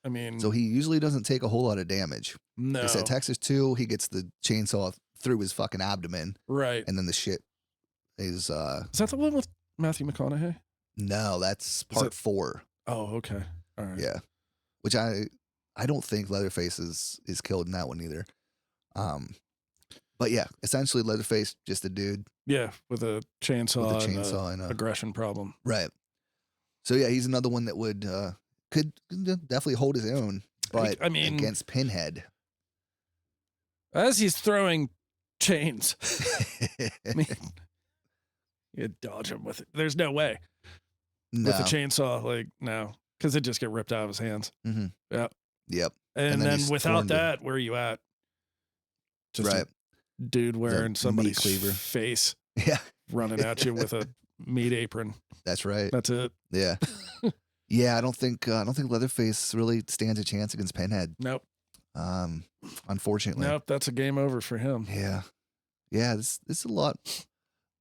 I mean, so he usually doesn't take a whole lot of damage. No. Except Texas 2, he gets the chainsaw through his fucking abdomen. Right. And then the shit is Is that the one with Matthew McConaughey? No, that's part 4. Oh, okay. All right. Yeah. Which I don't think Leatherface is killed in that one either. But yeah, essentially Leatherface, just a dude. Yeah, with a chainsaw, and a aggression problem. Right. So yeah, he's another one that would could definitely hold his own, but I mean, against Pinhead, as he's throwing chains, I mean, you dodge him with it. There's no way with a chainsaw, like no, because it just get ripped out of his hands. Yeah. Yep. And then without that, where are you at? Just a dude wearing somebody's face, running at you with a meat apron. That's right. That's it. Yeah. Yeah, I don't think Leatherface really stands a chance against Pinhead. Nope. Unfortunately. Nope, that's a game over for him. Yeah. Yeah, this is a lot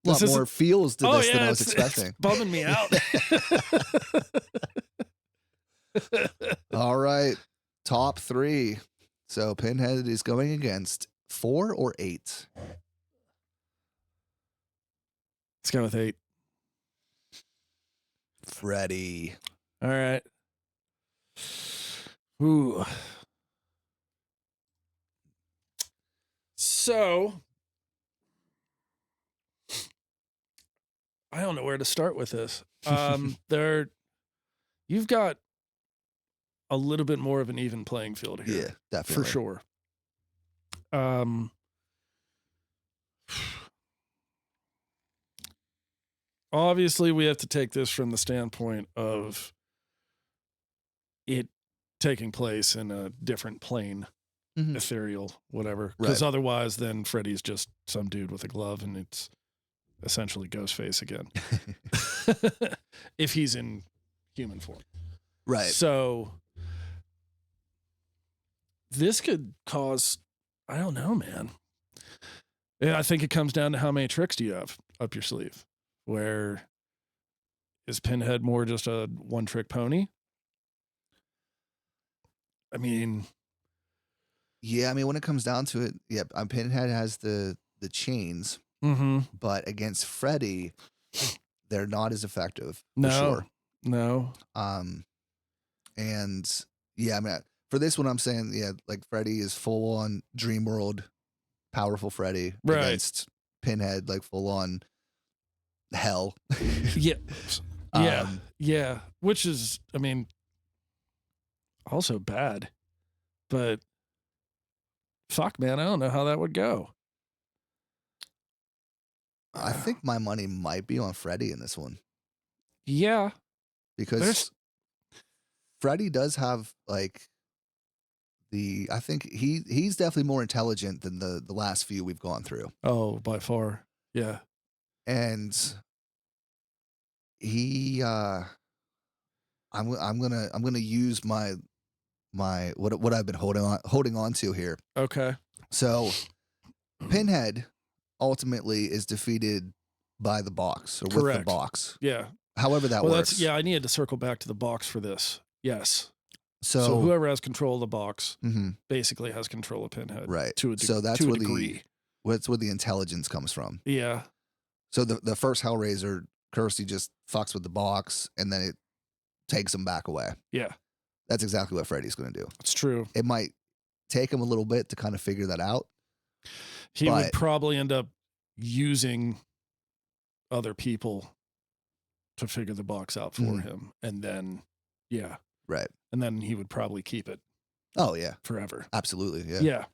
more feels to this than I was expecting. It's bumming me out. All right. Top 3. So Pinhead is going against 4 or 8. Let's go with 8. Freddy. All right. Ooh. So, I don't know where to start with this. You've got a little bit more of an even playing field here. Yeah, definitely. For sure. Obviously, we have to take this from the standpoint of it taking place in a different plane, ethereal, whatever. Because otherwise, then Freddy's just some dude with a glove, and it's essentially Ghostface again. If he's in human form. Right. So this could cause, I don't know, man. Yeah, I think it comes down to how many tricks do you have up your sleeve. Where is Pinhead more just a one-trick pony? I mean, yeah. I mean, when it comes down to it, yeah. Pinhead has the chains, but against Freddy, they're not as effective. For sure. No. And And yeah, I mean, for this one, I'm saying, yeah, like Freddy is full on Dream World, powerful Freddy Right. against Pinhead, like full on hell. Yeah. Yeah. Um, Yeah. Which is, I mean, also bad. But fuck, man, I don't know how that would go. I think my money might be on Freddy in this one Yeah. because Freddy does have like I think he's definitely more intelligent than the last few we've gone through. Oh, by far. Yeah. And he I'm gonna use my what I've been holding on to here. Okay. So Pinhead ultimately is defeated by the box or with the Correct. box. Yeah. However that works. I needed to circle back to the box for this. Yes. So So whoever has control of the box Mhm. basically has control of Pinhead. Right. To a So that's to a where degree. that's where the intelligence comes from. Yeah. So the first Hellraiser, Kirsty just fucks with the box and then it takes him back away. Yeah. That's exactly what Freddy's going to do. It's true. It might take him a little bit to kind of figure that out. He would But- probably end up using other people to figure the box out for Mhm. him. And then, yeah. Right. And then he would probably keep it Oh yeah, forever. absolutely. Yeah. Yeah.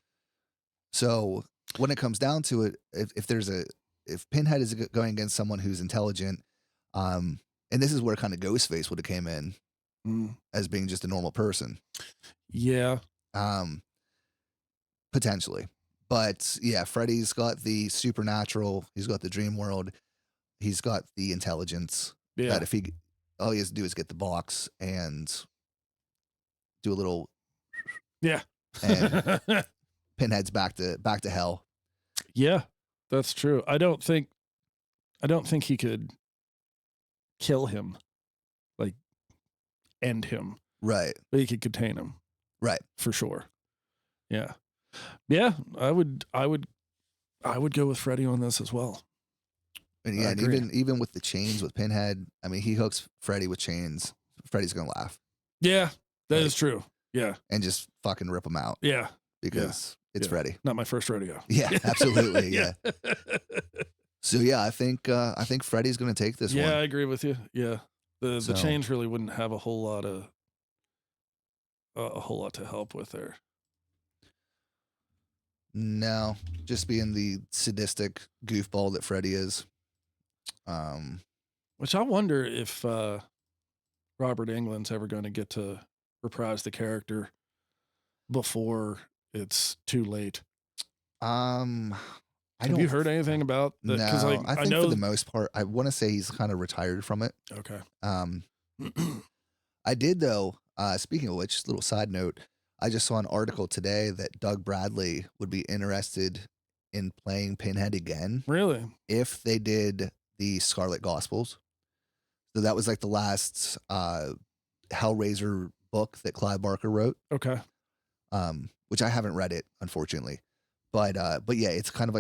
So when it comes down to it, if Pinhead is going against someone who's intelligent, and this is where kind of Ghostface would have came in Mm. as being just a normal person, Yeah. potentially. But yeah, Freddy's got the supernatural. He's got the dream world. He's got the intelligence. Yeah. That if all he has to do is get the box and do a little, Yeah. and Pinhead's back to hell. Yeah. That's true. I don't think he could kill him, like end him, Right. but he could contain him Right. for sure. Yeah. Yeah. I would go with Freddy on this as well. And I yeah, and agree. even with the chains with Pinhead, I mean, he hooks Freddy with chains. Freddy's gonna laugh Yeah. That Like- is true. Yeah. and just fucking rip him out Yeah. because it's Yeah. Freddy. Not my first rodeo. Yeah, absolutely. Yeah. So yeah, I think Freddy's gonna take this Yeah, I one. agree with you. Yeah. The So- change really wouldn't have a whole lot to help with there. No, just being the sadistic goofball that Freddy is. Which I wonder if Robert Englund's ever going to get to reprise the character before it's too late. I Have you don't heard anything about that? No, Like, I think know. for the most part, I want to say he's kind of retired from it. Okay. I did though. Speaking of which, little side note, I just saw an article today that Doug Bradley would be interested in playing Pinhead again Really? if they did the Scarlet Gospels. So that was like the last Hellraiser book that Clive Barker wrote, Okay. which I haven't read it unfortunately, but yeah, it's kind of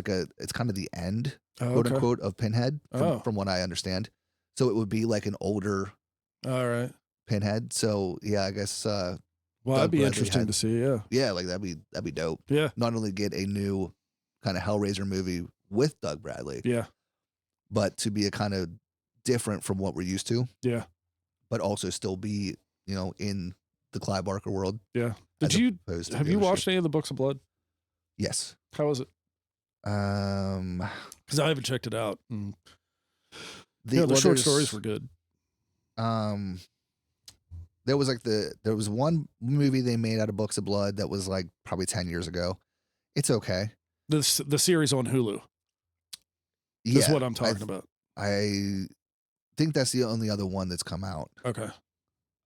the end, Oh, quote okay. unquote, of Pinhead Oh. from what I understand. So it would be like an older All right. Pinhead. So yeah, I guess Well, Doug that'd be Bradley interesting had- to see. Yeah. yeah, like that'd be dope. Yeah. Not only get a new kind of Hellraiser movie with Doug Bradley, Yeah. but to be a kind of different from what we're used to, Yeah. but also still be, in the Clive Barker world. Yeah. as Did you opposed to have the you other watched shit. any of the Books of Blood? Yes. How was it? Um, Because I haven't checked it out. And, the, the well, short there's- stories were good. There was one movie they made out of Books of Blood that was like probably 10 years ago. It's okay. The series on Hulu Yeah, is what I'm talking about. I think that's the only other one that's come out. Okay.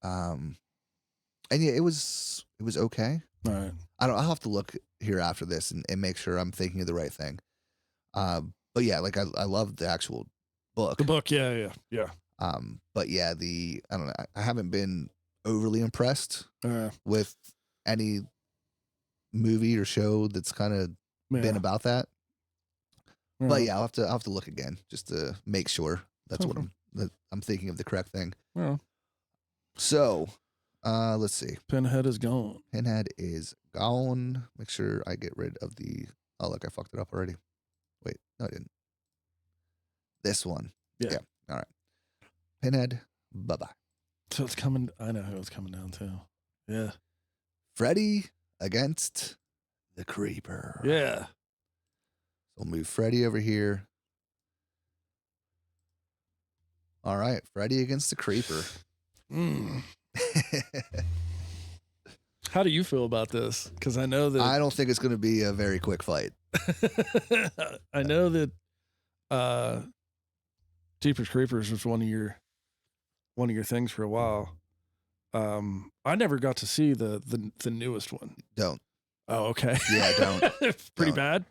And yeah, it was okay. All right. I'll have to look here after this and make sure I'm thinking of the right thing. But yeah, like I love the actual book. The book. Yeah. But yeah, I don't know. I haven't been overly impressed with any movie or show that's kind of been about that. But yeah, I'll have to look again just to make sure that's what Okay. I'm thinking of the correct thing. Yeah. So, Let's see. Pinhead is gone. Pinhead is gone. Make sure I get rid of the. Oh, look, I fucked it up already. Wait, no, I didn't. This one. Yeah. All right. Pinhead. Bye bye. So it's coming. I know who it's coming down to. Yeah. Freddy against the Creeper. Yeah. So we'll move Freddy over here. All right, Freddy against the Creeper. How do you feel about this? Because I know that I don't think it's going to be a very quick fight. I know that Jeepers Creepers was one of your things for a while. I never got to see the newest one. Don't. Oh, okay. Yeah, don't. Pretty bad.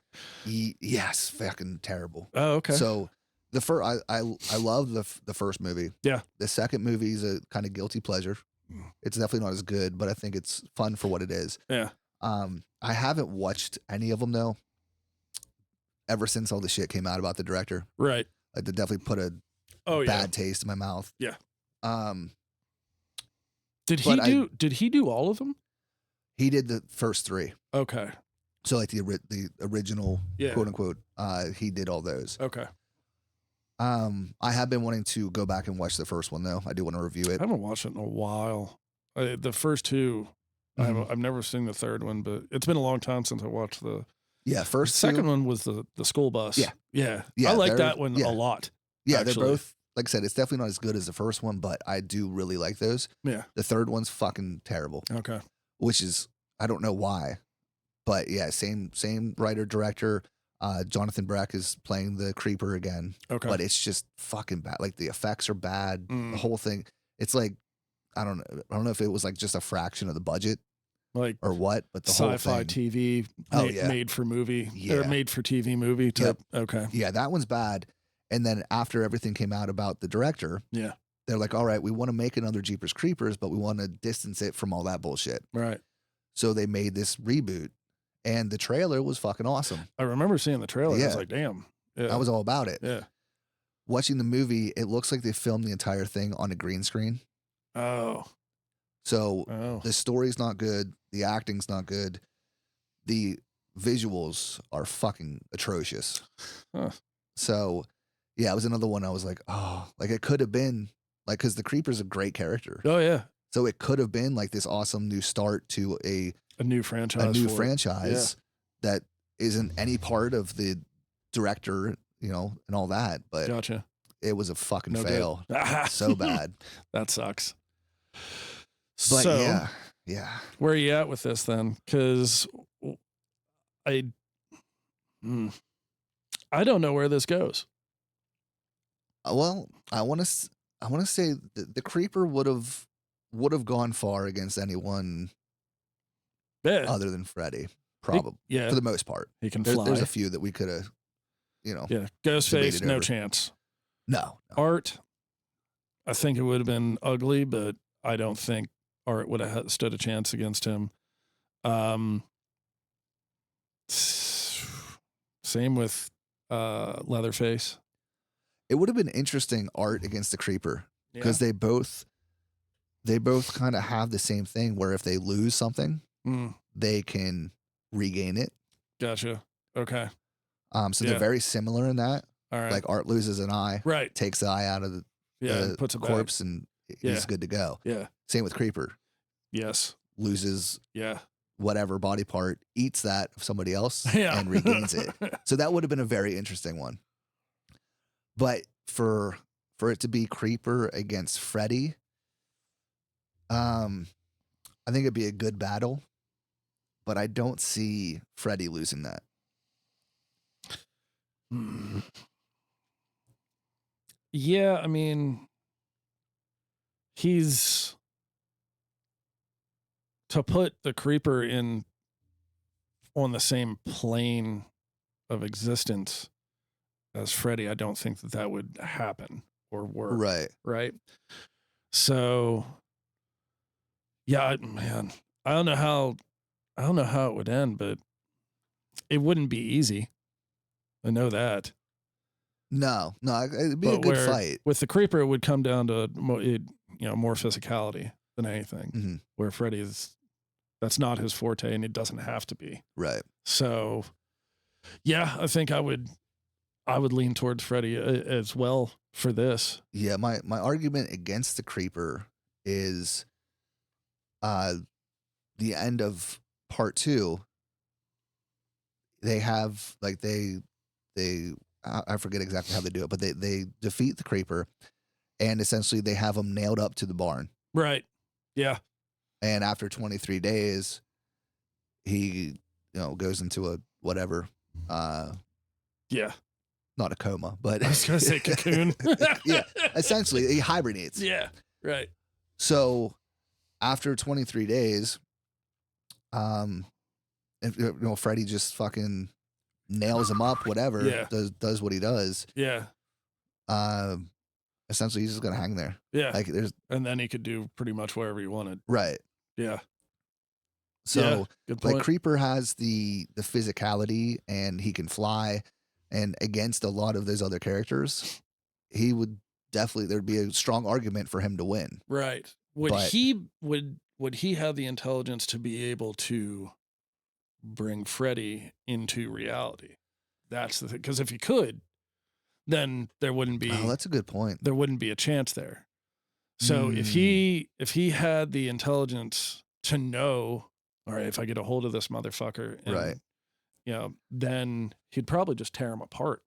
Yes, fucking terrible. Oh, okay. So the first, I love the first movie. Yeah. The second movie is a kind of guilty pleasure. It's definitely not as good, but I think it's fun for what it is. Yeah. I haven't watched any of them though. Ever since all the shit came out about the director, Right. like they definitely put a bad taste in my mouth. Yeah. Did he do all of them? He did the first three. Okay. So like the original, Yeah. quote unquote, he did all those. Okay. I have been wanting to go back and watch the first one though. I do want to review it. I haven't watched it in a while. The first two, I've never seen the third one, but it's been a long time since I watched the. Yeah, The second one was the school bus. Yeah. Yeah. Yeah, I like they're- that one yeah. a lot. Yeah, actually. they're both, like I said, it's definitely not as good as the first one, but I do really like those. Yeah. The third one's fucking terrible, Okay. which is, I don't know why, but yeah, same writer, director. Jonathan Breck is playing the Creeper again, Okay. but it's just fucking bad. Like the effects are bad. Mm. The whole thing, it's like, I don't know if it was like just a fraction of the budget Like or what, but the whole sci-fi thing. TV made for movie or Yeah. made for TV movie type. Okay. Yeah, that one's bad. And then after everything came out about the director, Yeah. they're like, all right, we want to make another Jeepers Creepers, but we want to distance it from all that bullshit. Right. So they made this reboot, and the trailer was fucking awesome. I remember seeing the trailer. I Yeah. was like, damn. Yeah. I was all about it. Yeah. Watching the movie, it looks like they filmed the entire thing on a green screen. Oh. So the story's not good. The acting's not good. The visuals are fucking atrocious. Huh. So, yeah, it was another one I was like, oh, like it could have been, like, because the Creeper's a great character. Oh, yeah. So it could have been like this awesome new start to a new franchise. That isn't any part of the director, you know, and all that. But Gotcha. it was a fucking No fail. good. So bad. That sucks. But so, yeah. where are you at with this then? Because I don't know where this goes. Well, I want to say the Creeper would have gone far against anyone other than Freddy, probably. Yeah. For the most part. He can There's fly. a few that we could have, you know. Yeah. Ghostface, debated no over. chance. No. Art, I think it would have been ugly, but I don't think Art would have stood a chance against him. Same with Leatherface. It would have been interesting, Art against the Creeper, because Yeah. they both kind of have the same thing where if they lose something, Mm, they can regain it. gotcha. Okay. So Yeah. they're very similar in that. All right. Like Art loses an eye, Right. takes the eye out of Yeah. the Puts it corpse, back. and he's Yeah. good to go. Yeah. Same with Creeper. Yes. Loses Yeah. whatever body part, eats that of somebody else, Yeah. and regains it. So that would have been a very interesting one. But for it to be Creeper against Freddy, I think it'd be a good battle. But I don't see Freddy losing that. Yeah, I mean, he's to put the Creeper in on the same plane of existence as Freddy. I don't think that would happen or work. Right. Right. So, yeah, man, I don't know how it would end, but it wouldn't be easy. I know that. No, it'd be a But good where fight. with the Creeper, it would come down to more physicality. than anything. Mm-hmm. Where Freddy that's not his forte, and it doesn't have to be. Right. So, yeah, I think I would lean towards Freddy as well for this. Yeah, my argument against the creeper is the end of part 2. They have like they I forget exactly how they do it, but they defeat the creeper, and essentially they have him nailed up to the barn. Right. Yeah. And after 23 days, he goes into a whatever Yeah. not a coma, but I was gonna say cocoon. yeah, essentially he hibernates. Yeah. Right. So after 23 days, if, Freddy just fucking nails him up, whatever, Yeah. does what he does. Yeah. Essentially he's just gonna hang there. Yeah. Like there's And then he could do pretty much whatever he wanted. right. Yeah. So Yeah, good point. like Creeper has the physicality and he can fly, and against a lot of those other characters, he would definitely, there'd be a strong argument for him to win. Right. Would But- he have the intelligence to be able to bring Freddy into reality? That's the thing. Because if he could, then there wouldn't be Oh, that's a good point. there wouldn't be a chance there. So if he had the intelligence to know, all right, if I get a hold of this motherfucker, and, Right. then he'd probably just tear him apart.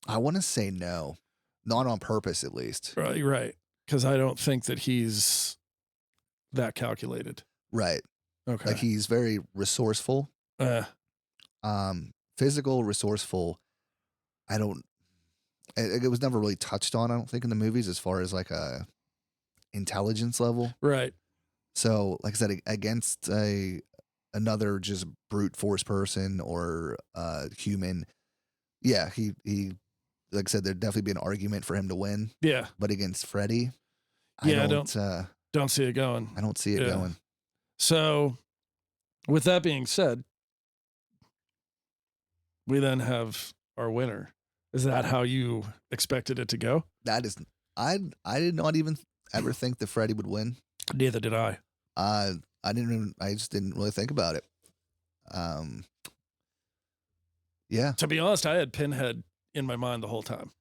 I want to say no, not on purpose at least. Right. Because I don't think that he's that calculated. Right. Okay. Like he's very resourceful, physical, resourceful. It was never really touched on, I don't think, in the movies as far as like a intelligence level. Right. So, like I said, against another just brute force person or human, yeah, he like I said, there'd definitely be an argument for him to win. Yeah. But against Freddy, Yeah, I don't see it going. I don't see it going. So, with that being said, we then have our winner. Is that how you expected it to go? That is, I did not even ever think that Freddy would win. Neither did I. I just didn't really think about it. Yeah. To be honest, I had Pinhead in my mind the whole time.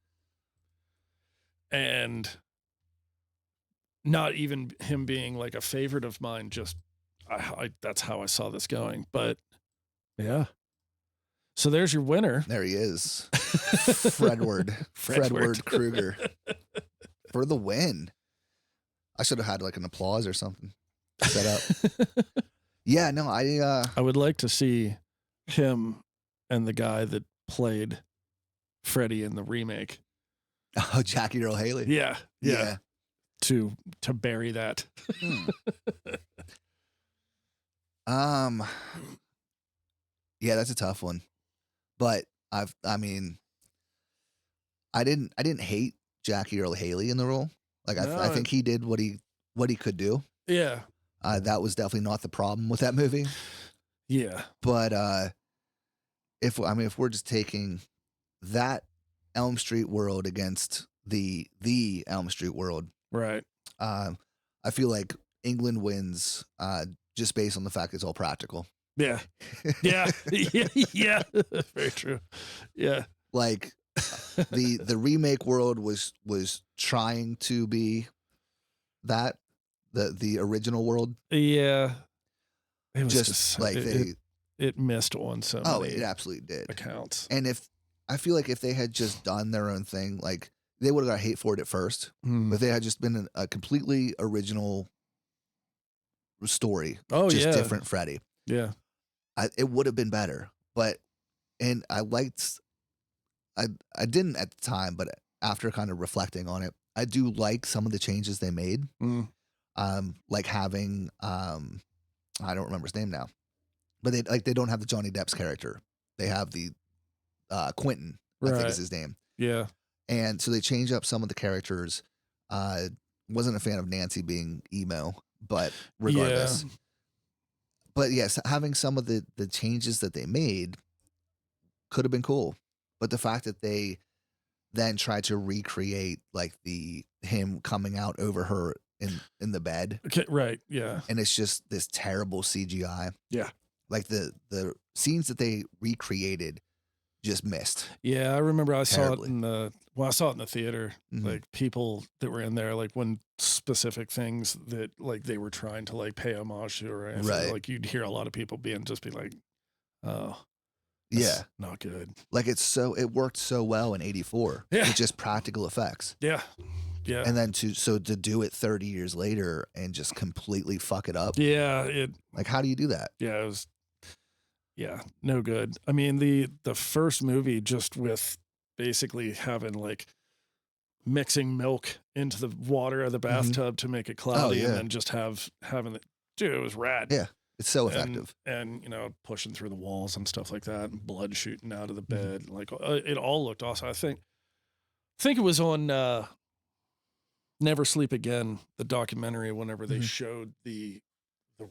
And not even him being like a favorite of mine, just that's how I saw this going. But yeah. So there's your winner. There he is. Fredward Krueger for the win. I should have had like an applause or something set up. Yeah, no, I would like to see him and the guy that played Freddy in the remake. Oh, Jackie Earle Haley. Yeah. Yeah. To bury that. Yeah, that's a tough one. But I didn't hate Jackie Earle Haley in the role. Like I think he did what he could do. Yeah. That was definitely not the problem with that movie. Yeah. But if we're just taking that Elm Street world against the Elm Street world, right? I feel like England wins just based on the fact it's all practical. Yeah. Yeah. Yeah. Very true. Yeah. Like the remake world was trying to be that the original world. Yeah. It was just like it missed on so many it absolutely did accounts. And I feel like if they had just done their own thing, like they would have got hate for it at first, but they had just been a completely original story. Just different Freddy. Yeah. It would have been better, and I didn't at the time, but after kind of reflecting on it, I do like some of the changes they made. Like having, I don't remember his name now, but they don't have the Johnny Depp's character. They have the, Quentin, I think is his name. Yeah. And so they change up some of the characters. Wasn't a fan of Nancy being emo, but regardless. Yeah. But yes, having some of the changes that they made could have been cool. But the fact that they then tried to recreate like him coming out over her in the bed. Okay, right. Yeah. And it's just this terrible CGI. Yeah. Like the scenes that they recreated just missed. Yeah, I remember I saw it Terribly. in the theater. Mhm. Like people that were in there, like when specific things that like they were trying to like pay homage to, or anything, Right. like you'd hear a lot of people be like, "Oh, Yeah. that's not good." Like it worked so well in 84 Yeah. with just practical effects. Yeah, yeah, And then to do it 30 years later and just completely fuck it up. yeah. Like, how do you do that? It was, yeah, no good. I mean, the first movie, just with basically having like mixing milk into the water of the bathtub to make it cloudy, yeah. and then just having it. Dude, it was rad. Yeah. It's so effective. And pushing through the walls and stuff like that, and blood shooting out of the bed. Like it all looked awesome. I think it was on Never Sleep Again, the documentary. Whenever they showed the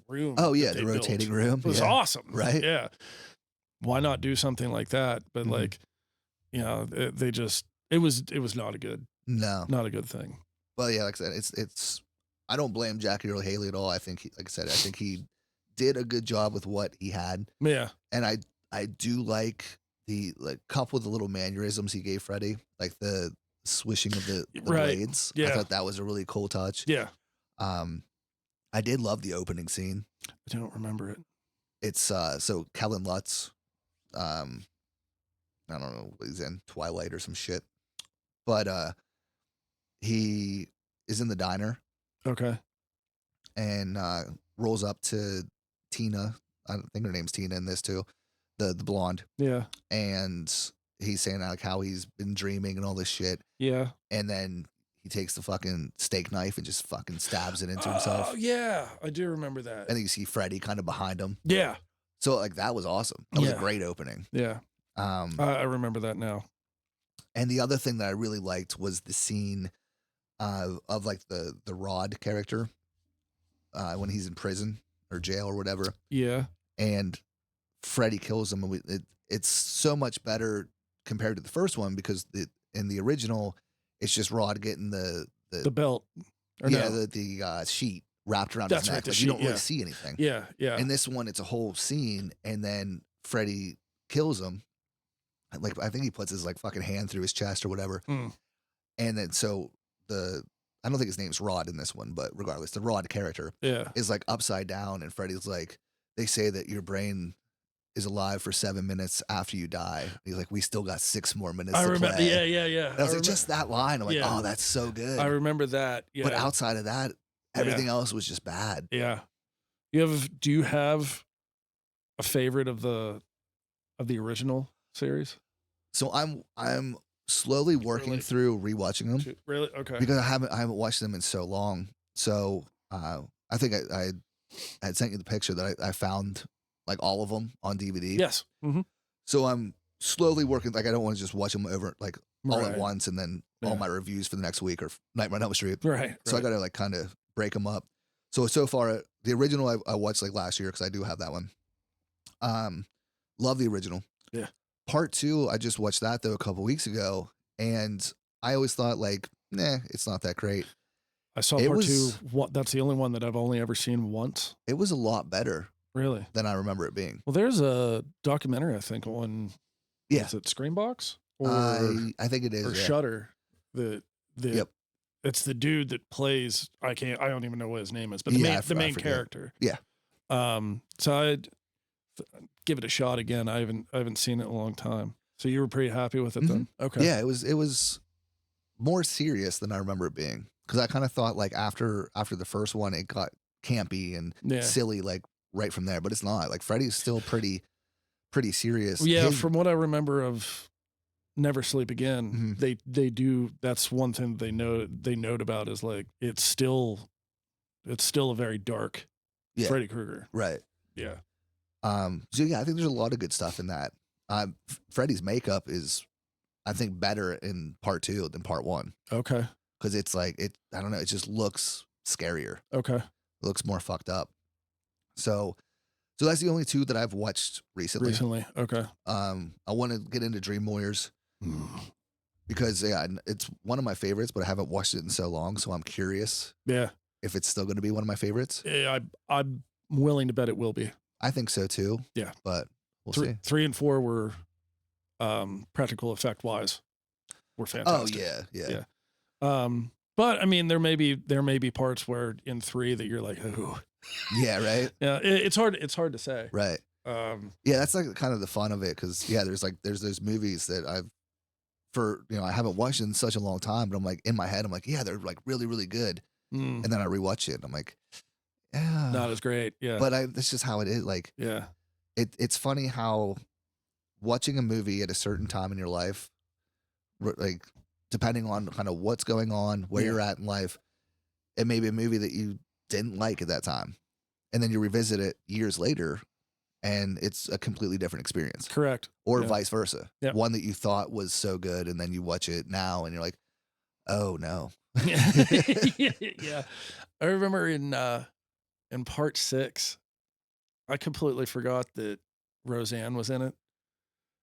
room. Oh yeah, that the they rotating built. room. It was Yeah. awesome, Right? Yeah. Why not do something like that? But like, they just it was not a good thing. Well, yeah, like I said, it's. I don't blame Jackie Earle Haley at all. I think, like I said, I think he did a good job with what he had, Yeah. and I do like the couple of the little mannerisms he gave Freddy, like the swishing of the Right. blades. Yeah. I thought that was a really cool touch. Yeah. I did love the opening scene. I don't remember it. It's so Kellen Lutz, I don't know what he's in, Twilight or some shit, but he is in the diner Okay. and rolls up to Tina. I think her name's Tina in this too, the blonde, Yeah. and he's saying like how he's been dreaming and all this shit, Yeah. and then he takes the fucking steak knife and just fucking stabs it into himself, Oh yeah, I do remember that. and then you see Freddy kind of behind him. Yeah. So like that was awesome. That was a Yeah. great opening. Yeah. I remember that now. And the other thing that I really liked was the scene of like the Rod character when he's in prison or jail or whatever, Yeah. and Freddy kills him. And it's so much better compared to the first one because in the original, it's just Rod getting the belt. Or yeah no. the sheet wrapped around That's his right, neck. the Like, you don't sheet, really yeah. see anything. Yeah. Yeah. In this one, it's a whole scene, and then Freddy kills him. Like I think he puts his like fucking hand through his chest or whatever, Mm. and then so I don't think his name's Rod in this one, but regardless, the Rod character Yeah. is like upside down, and Freddy's like, they say that your brain is alive for 7 minutes after you die. He's like, we still got 6 more minutes I to remember. play. Yeah. Yeah. And I was like, just that line. I'm like, Yeah. oh, that's so good. I remember that. Yeah. But outside of that, everything else was just bad. Yeah. Do you have a favorite of the original series? So I'm slowly working Really? through rewatching them Really? Okay. because I haven't watched them in so long. So I think I had sent you the picture that I found like all of them on DVD. Yes. Mm-hmm. So I'm slowly working. Like I don't want to just watch them over like all at Right. once and then Yeah. all my reviews for the next week or Nightmare on Elm Street. Right. So I got to like kind of break them up. So far the original I watched like last year because I do have that one. Love the original. Yeah. Part 2, I just watched that though a couple weeks ago, and I always thought like, nah, it's not that great. I saw It part was- 2. That's the only one that I've only ever seen once. It was a lot better Really? than I remember it being. Well, there's a documentary I think on. Yeah. Is it Screambox or I think it is. or yeah. Shudder? The Yep. It's the dude that plays. I don't even know what his name is, but Yeah, the I main forget. character. Yeah. So I'd give it a shot again. I haven't seen it in a long time. So you were pretty happy with it then? Okay. Yeah, it was more serious than I remember it being because I kind of thought like after the first one it got campy and Yeah. silly like right from there, but it's not. Like Freddy's still pretty serious. Yeah, His- from what I remember of Never Sleep Again, Mhm. they do. That's one thing they note about is like it's still a very dark Yeah. Freddy Krueger. right. Yeah. So yeah, I think there's a lot of good stuff in that. Freddy's makeup is, I think, better in part 2 than part 1 Okay. because it's like I don't know, it just looks scarier. Okay. It looks more fucked up. So that's the only 2 that I've watched recently. Okay. I want to get into Dream Warriors because yeah, it's one of my favorites, but I haven't watched it in so long, so I'm curious. Yeah. if it's still going to be one of my favorites. Yeah, I'm willing to bet it will be. I think so too. Yeah. But we'll see. 3 and 4 were practical effect wise were fantastic. Oh yeah. But I mean, there may be parts where in 3 that you're like, ooh. Yeah, right. Yeah, it's hard to say. Right. Yeah, that's like kind of the fun of it, because there's those movies that I haven't watched in such a long time, but I'm like, in my head, I'm like, yeah, they're like really, really good. And then I rewatch it and I'm like, yeah, not as great. Yeah. But that's just how it is. Like, yeah, it's funny how watching a movie at a certain time in your life, like depending on kind of what's going on, where you're at in life, it may be a movie that you didn't like at that time, and then you revisit it years later and it's a completely different experience. Correct. Or vice versa. Yeah. One that you thought was so good and then you watch it now and you're like, oh no. Yeah. I remember in part 6, I completely forgot that Roseanne was in it.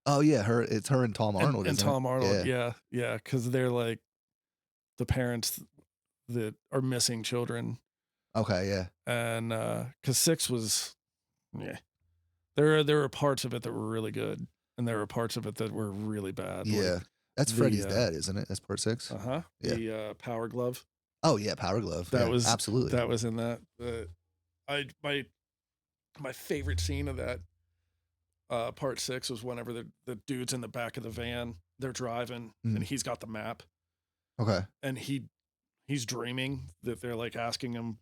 Oh yeah, it's her and Tom Arnold. And Tom Arnold, yeah, because they're like the parents that are missing children. Okay, yeah. And because 6 was, there were parts of it that were really good, and there were parts of it that were really bad. Yeah, like that's Freddy's dad, isn't it? That's part 6. Yeah. The Power Glove. Oh yeah, Power Glove. That was absolutely. That was in that. My favorite scene of that part 6 was whenever the dude's in the back of the van, they're driving, and he's got the map. Okay. And he's dreaming that they're like asking him,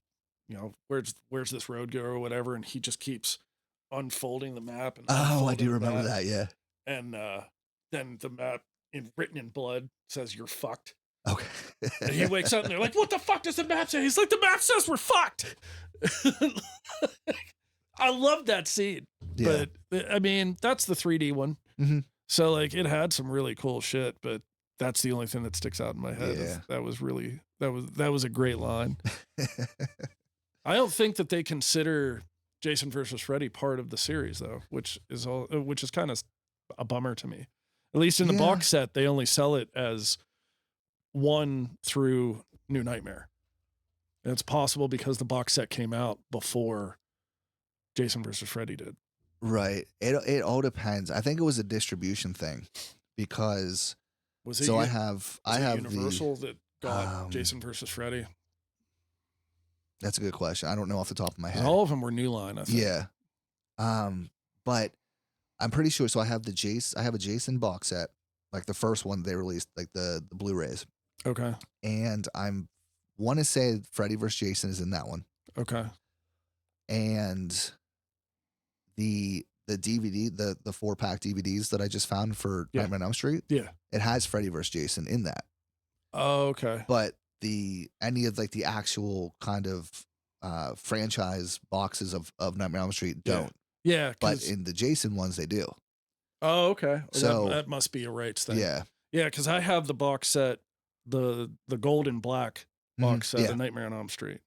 where's this road go or whatever, and he just keeps unfolding the map. And I do remember that. Yeah. And then the map written in blood says you're fucked. Okay. And he wakes up and they're like, what the fuck does the map say? He's like, the map says we're fucked. I love that scene. Yeah. But I mean, that's the 3D one. Mm-hmm. So like it had some really cool shit, but that's the only thing that sticks out in my head. Yeah. That was a great line. I don't think that they consider Jason versus Freddy part of the series though, which is kind of a bummer to me. At least in the box set, they only sell it as 1 through New Nightmare. And it's possible because the box set came out before Jason versus Freddy did. Right. It all depends. I think it was a distribution thing because I have Universal that got Jason versus Freddy. That's a good question. I don't know off the top of my head. All of them were New Line, I think. Yeah. But I'm pretty sure. So I have a Jason box set, like the first one they released, like the Blu-rays. Okay. And want to say Freddy vs. Jason is in that one. Okay. And the DVD, the 4-pack DVDs that I just found for Nightmare on Elm Street, it has Freddy vs. Jason in that. Oh, okay. But any of like the actual kind of franchise boxes of Nightmare on Elm Street don't. Yeah. But in the Jason ones, they do. Oh, okay. So that must be a rights thing. Yeah. Yeah, because I have the box set, the gold and black box set, the Nightmare on Elm Street,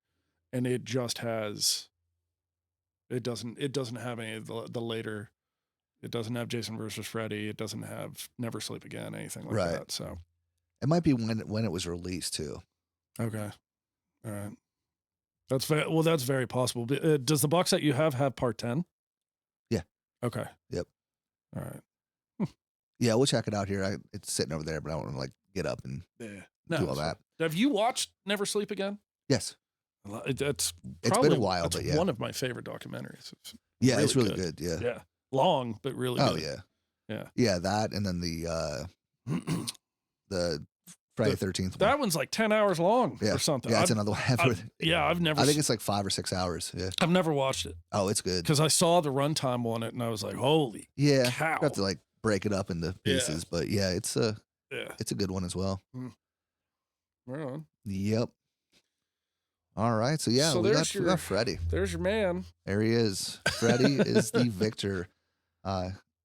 and it just has. It doesn't have any of the later. It doesn't have Jason versus Freddy. It doesn't have Never Sleep Again, anything like that. So it might be when it was released too. Okay, all right. That's very possible. Does the box set you have part 10? Yeah. Okay. Yep. All right. Yeah, we'll check it out here. It's sitting over there, but I don't want to like get up and do all that. Have you watched Never Sleep Again? Yes. It's been a while, but one of my favorite documentaries. It's really good. Yeah. Yeah. Long, but really good. Oh yeah. Yeah. Yeah, that and then the Friday 13th one. That one's like 10 hours long or something. Yeah, that's another one. I've never. I think it's like 5 or 6 hours. Yeah. I've never watched it. Oh, it's good. Because I saw the runtime on it and I was like, holy cow. You have to like break it up into pieces, but it's a good one as well. Right on. Yep. All right, so we got Freddy. There's your man. There he is. Freddy is the victor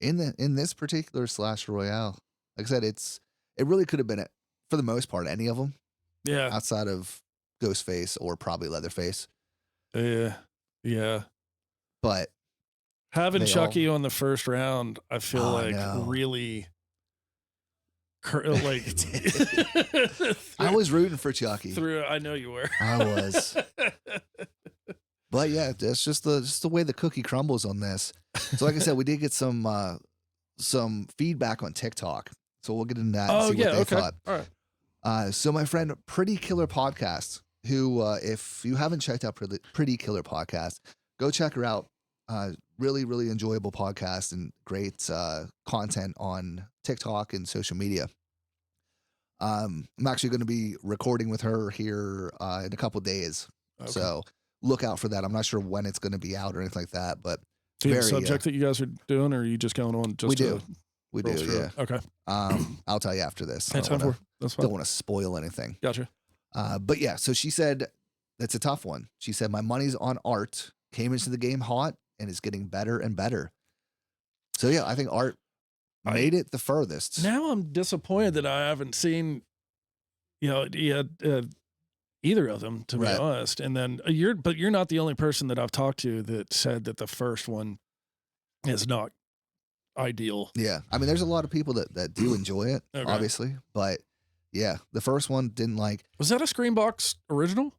in this particular Slasher Royale. Like I said, it really could have been for the most part any of them. Yeah. Outside of Ghostface or probably Leatherface. Yeah. But having Chucky on the first round, I feel really like I was rooting for Chucky. I know you were. I was. But yeah, that's just the way the cookie crumbles on this. So like I said, we did get some feedback on TikTok. So we'll get into that and see what they thought. All right. So my friend Pretty Killer Podcast, who if you haven't checked out Pretty Killer Podcast, go check her out. Really, really enjoyable podcast and great content on TikTok and social media. I'm actually going to be recording with her here in a couple days. Okay. So look out for that. I'm not sure when it's going to be out or anything like that, but do you have a subject that you guys are doing, or are you just going on just we do, yeah. Okay. I'll tell you after this. That's fine. Don't want to spoil anything. Gotcha. But yeah, so she said, that's a tough one. She said, my money's on Art, came into the game hot, and is getting better and better. So yeah, I think Art made it the furthest. Now I'm disappointed that I haven't seen, either of them, to be honest. And then you're not the only person that I've talked to that said that the first one is not ideal. Yeah. I mean, there's a lot of people that do enjoy it, obviously, but yeah, the first one didn't like. Was that a Screenbox original?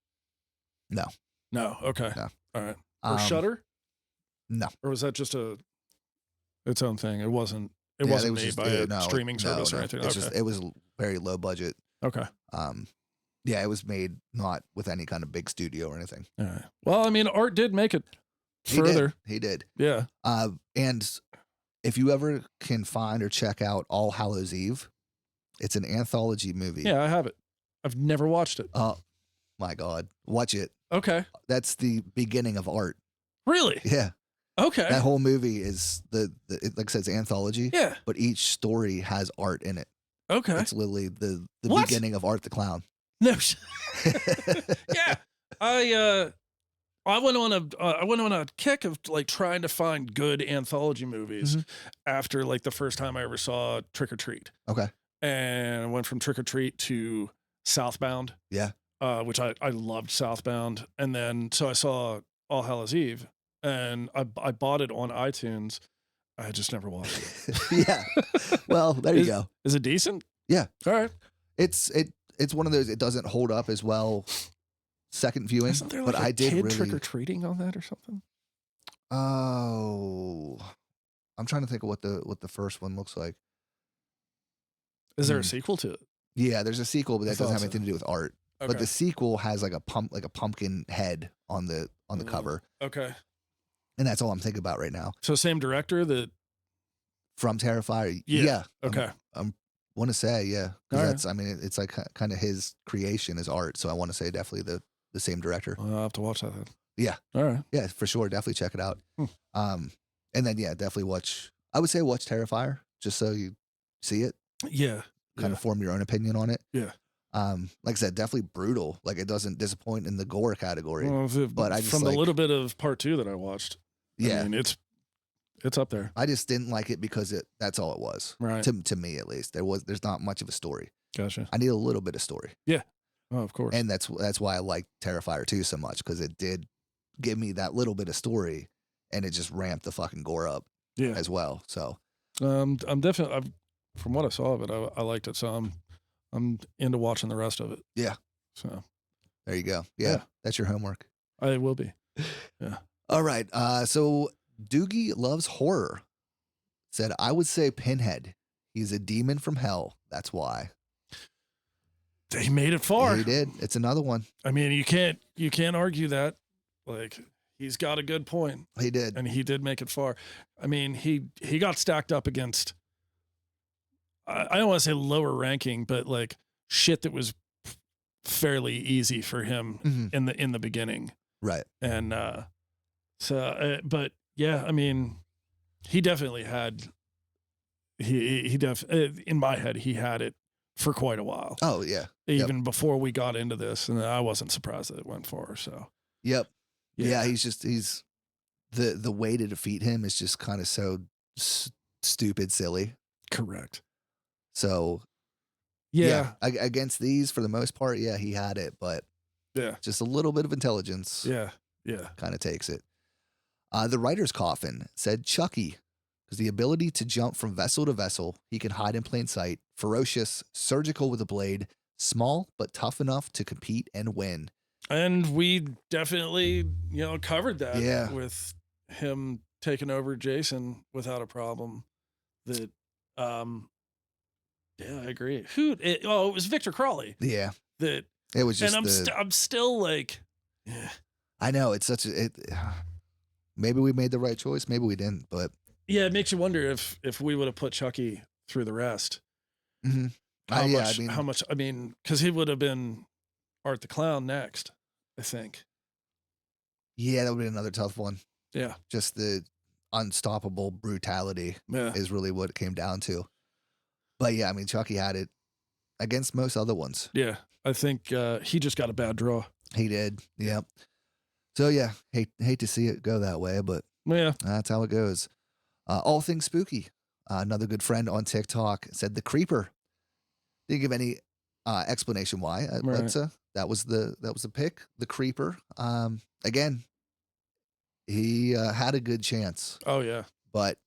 No. Okay. No. All right. Or Shudder? No. Or was that just its own thing? It wasn't made by a streaming service or anything. It was very low budget. Okay. Yeah, it was made not with any kind of big studio or anything. All right. Well, I mean, Art did make it further. He did. Yeah. And if you ever can find or check out All Hallows Eve, it's an anthology movie. Yeah, I have it. I've never watched it. Oh, my God. Watch it. Okay. That's the beginning of Art. Really? Yeah. Okay. That whole movie is like I said, it's anthology. Yeah. But each story has Art in it. Okay. It's literally the beginning of Art the Clown. No. Yeah. I went on a kick of like trying to find good anthology movies after like the first time I ever saw Trick or Treat. Okay. And I went from Trick or Treat to Southbound. Yeah. Which I loved Southbound. And then so I saw All Hallows Eve and I bought it on iTunes. I just never watched it. Yeah. Well, there you go. Is it decent? Yeah. All right. It's one of those, it doesn't hold up as well second viewing. Isn't there like but a I did kid really trick-or-treating on that or something? Oh. I'm trying to think of what the first one looks like. Is there a sequel to it? Yeah, there's a sequel, but that doesn't have anything to do with Art. Okay. But the sequel has like a pumpkin head on the cover. Okay. And that's all I'm thinking about right now. So same director that from Terrifier. Yeah. Okay. I'm want to say, yeah. All that's I mean, it's like kind of his creation, his Art. So I want to say definitely the same director. I'll have to watch that then. Yeah. All right. Yeah, for sure. Definitely check it out. And then definitely watch Terrifier just so you see it. Yeah. Kind of form your own opinion on it. Yeah. Like I said, definitely brutal. Like it doesn't disappoint in the gore category. Well, but I just from the little bit of part 2 that I watched. Yeah. I mean, it's up there. I just didn't like it because that's all it was. Right. To me at least. There's not much of a story. Gotcha. I need a little bit of story. Yeah. Oh, of course. And that's why I like Terrifier 2 so much, because it did give me that little bit of story and it just ramped the fucking gore up as well. So I'm definitely from what I saw of it, I liked it. So I'm into watching the rest of it. Yeah. So there you go. Yeah. That's your homework. I will be. Yeah. All right. So Doogie Loves Horror said, I would say Pinhead. He's a demon from hell. That's why. He made it far. Yeah, he did. It's another one. I mean, you can't argue that. Like, he's got a good point. He did. And he did make it far. I mean, he got stacked up against, I don't want to say lower ranking, but like shit that was fairly easy for him in the beginning. Right. And but yeah, I mean, he definitely had, in my head, he had it for quite a while. Oh yeah. Even before we got into this, and I wasn't surprised that it went far. So. Yep. Yeah. He's the way to defeat him is just kind of so stupid, silly. Correct. So. Yeah. Against these, for the most part, he had it, but just a little bit of intelligence. Yeah. Kind of takes it. The writer's coffin said Chucky. because the ability to jump from vessel to vessel, he can hide in plain sight, ferocious, surgical with a blade, small but tough enough to compete and win. And we definitely, covered that Yeah. with him taking over Jason without a problem. That, yeah, I agree. It was Victor Crawley. Yeah. That It was just and I'm still like, yeah. I know, it's such a, maybe we made the right choice, maybe we didn't, but. Yeah, it makes you wonder if we would have put Chucky through the rest. Mm-hmm. How much, because he would have been Art the Clown next, I think. Yeah, that would be another tough one. Yeah. Just the unstoppable brutality is really what it came down to. But yeah, Chucky had it against most other ones. Yeah, I think he just got a bad draw. He did. Yep. So yeah, hate to see it go that way, but yeah, that's how it goes. All Things Spooky, another good friend on TikTok, said the Creeper. Didn't give any explanation why. Right. That was the pick. The Creeper. Again, he had a good chance. Oh yeah, but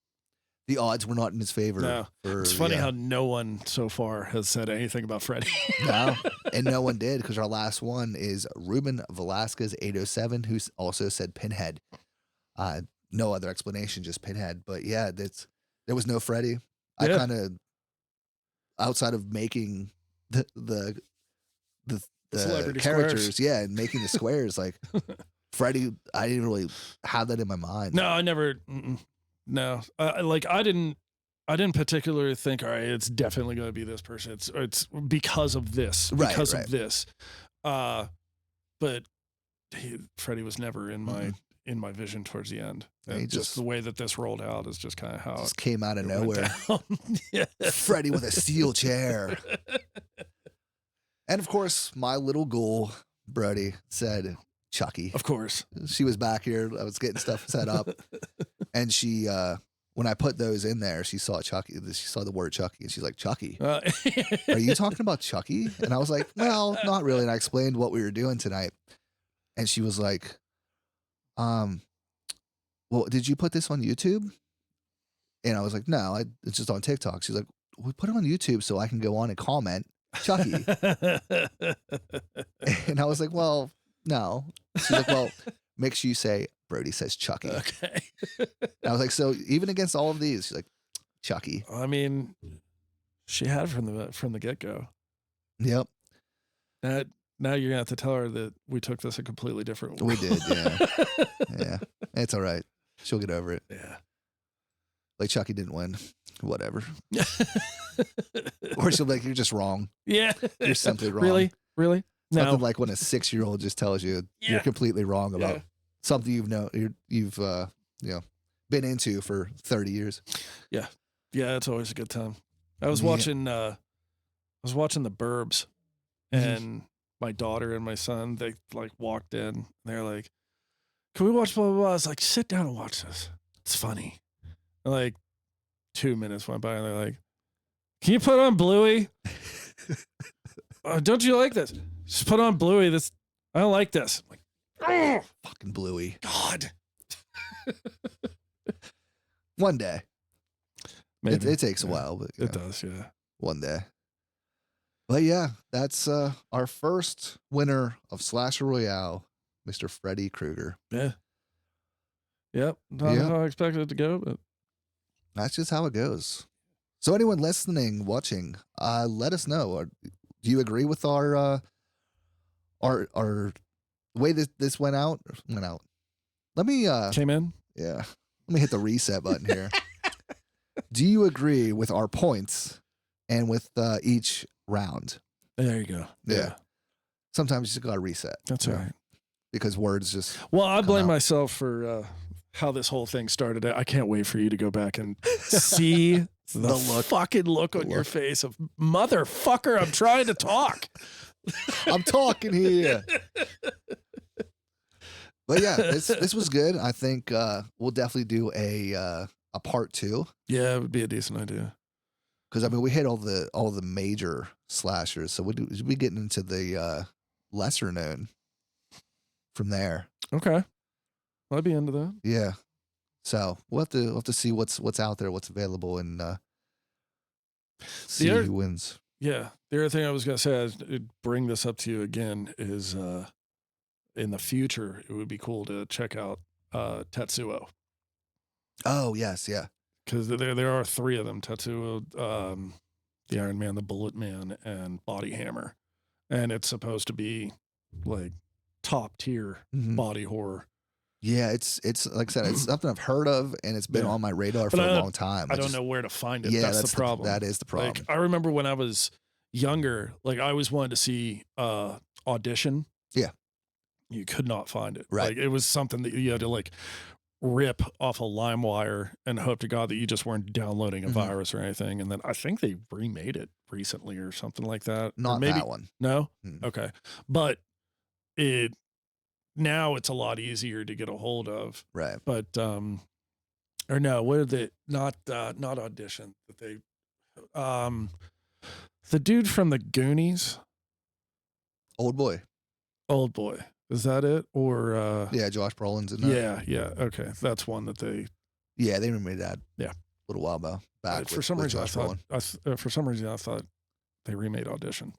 the odds were not in his favor. No. It's funny how no one so far has said anything about Freddy. No, and no one did, because our last one is Ruben Velasquez 807, who also said Pinhead. No other explanation, just Pinhead. But yeah, there was no Freddy. I kind of, outside of making the characters, squares. and making the squares, like Freddy, I didn't really have that in my mind. No, I never. No, I didn't particularly think, all right, it's definitely going to be this person. It's because of this, because of this. But Freddy was never in my vision towards the end. Just the way that this rolled out is just kind of how it came out of nowhere. Yeah. Freddy with a steel chair. And of course, my little ghoul, Brody, said Chucky. Of course. She was back here. I was getting stuff set up. And she, when I put those in there, she saw Chucky. She saw the word Chucky, and she's like, Chucky? Are you talking about Chucky? And I was like, well, not really. And I explained what we were doing tonight. And she was like, well, did you put this on YouTube? And I was like, no, it's just on TikTok. She's like, we put it on YouTube so I can go on and comment Chucky. And I was like, well, no. She's like, well, make sure you say Brody says Chucky. Okay. I was like, so even against all of these, she's like, Chucky. She had it from the get-go. Yep. Now you're gonna have to tell her that we took this a completely different way. We did, yeah. Yeah. It's all right. She'll get over it. Yeah. Like Chucky didn't win. Whatever. Or she'll be like, you're just wrong. Yeah. You're simply wrong. Really? No. Nothing like when a 6-year-old just tells you you're completely wrong about something you've been into for 30 years. Yeah. Yeah, it's always a good time. I was watching The Burbs, and my daughter and my son, they walked in. They're like, can we watch blah, blah, blah? I was like, sit down and watch this. It's funny. And 2 minutes went by, and they're like, can you put on Bluey? Don't you like this? Just put on Bluey. I don't like this. I'm like, fucking Bluey. God. One day. Maybe. It takes a while, but it does, yeah. One day. But yeah, that's our first winner of Slasher Royale, Mr. Freddy Krueger. Yeah. Yep. Not how I expected it to go, but that's just how it goes. So anyone listening, watching, let us know. Do you agree with our way this went out? Let me came in? Yeah. Let me hit the reset button here. Do you agree with our points and with each round? There you go. Yeah. Sometimes you just gotta reset. That's all right. Because words just I blame myself for how this whole thing started. I can't wait for you to go back and see the fucking look on your face of motherfucker, I'm trying to talk. I'm talking here. But yeah, this was good. I think we'll definitely do a part 2. Yeah, it would be a decent idea. Because we hit all the major slashers, so we'll be getting into the lesser known from there. Okay, I'd be into that. Yeah. So we'll have to see what's out there, what's available, and see other- who wins. Yeah. The other thing I was going to say, I'd bring this up to you again, is in the future, it would be cool to check out Tetsuo. Oh yes, yeah. Because there are 3 of them: Tetsuo, the Iron Man, the Bullet Man, and Body Hammer. And it's supposed to be like top tier Mhm. body horror. Yeah, it's like I said, it's something I've heard of, and it's been Yeah. on my radar But for a long time. I don't know where to find it. Yeah, That's the problem. that is the problem. Like, I remember when I was younger, like I always wanted to see Audition. Yeah. You could not find it. Right. Like, it was something that you had to like rip off a LimeWire and hope to God that you just weren't downloading a Mhm. virus or anything. And then I think they remade it recently or something like that. Or Not maybe that one. No? Mm. Okay. But now it's a lot easier to get a hold of. Right. But or no, what are they, not Audition, but they the dude from the Goonies, Old Boy. Old Boy. Is that it? Or Yeah, Josh Brolin's in there. yeah, okay. That's one that they Yeah, they remade that. Yeah. A little while back. for with- some with reason Josh I thought they remade Audition,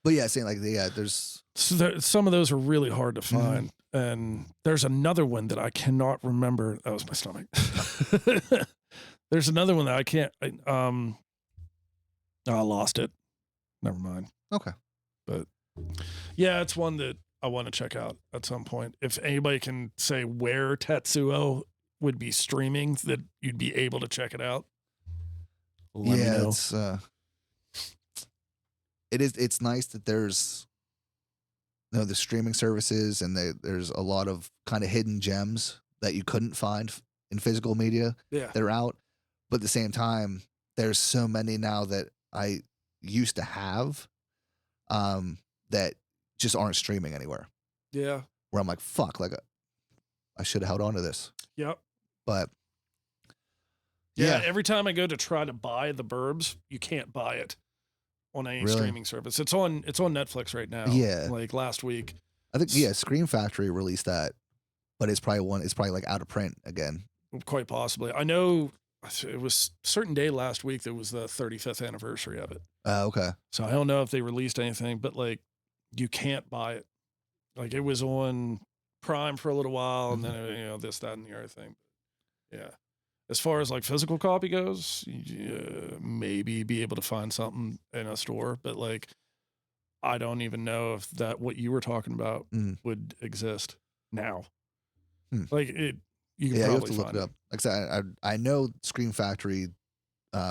But yeah, saying like there's so some of those are really hard to Mm-hmm. find. And there's another one that I cannot remember. That was my stomach. There's another one that I can't. I lost it. Never mind. okay. But yeah, it's one that I want to check out at some point. If anybody can say where Tetsuo would be streaming, that you'd be able to check it out. Let me Yeah, know. it's nice that there's the streaming services, and there's a lot of kind of hidden gems that you couldn't find in physical media Yeah. that are out. But at the same time, there's so many now that I used to have that just aren't streaming anywhere. Yeah. Where I'm like, fuck, like I should have held on to this. Yep. But Yeah. yeah, Every time I go to try to buy The Burbs, you can't buy it on any Really? streaming service. It's on Netflix right now. Yeah. Like last week. I think Scream Factory released that, but it's probably like out of print again. Quite possibly. I know it was a certain day last week that was the 35th anniversary of it. Okay. So I don't know if they released anything, but like you can't buy it. Like it was on Prime for a little while, and then this, that, and the other thing. Yeah. As far as like physical copy goes, maybe be able to find something in a store, but like I don't even know if that what you were talking about would exist now. Like it, you can Yeah, you have probably to look find it up. Like I said, I know Scream Factory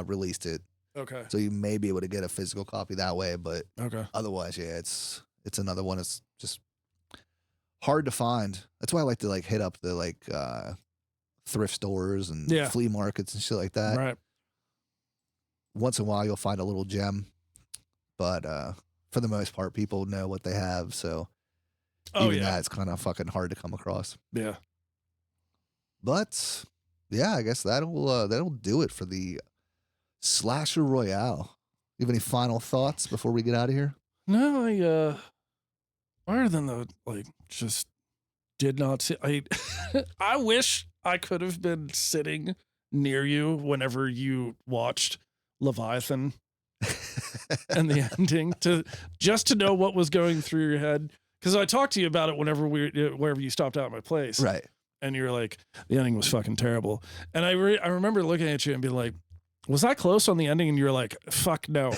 released it, Okay. so you may be able to get a physical copy that way. But Okay. otherwise, yeah, it's another one. It's just hard to find. That's why I like to like hit up the like thrift stores and Yeah. flea markets and shit like that. Right. Once in a while, you'll find a little gem, but for the most part, people know what they have. So Oh even yeah. that, it's kind of fucking hard to come across. Yeah. But yeah, I guess that'll do it for the Slasher Royale. You have any final thoughts before we get out of here? No, other than the like, just did not see. I wish I could have been sitting near you whenever you watched Leviathan and the ending just to know what was going through your head. Because I talked to you about it wherever you stopped out at my place, Right. and you're like, the ending was fucking terrible. And I remember looking at you and being like, was I close on the ending? And you're like, fuck no.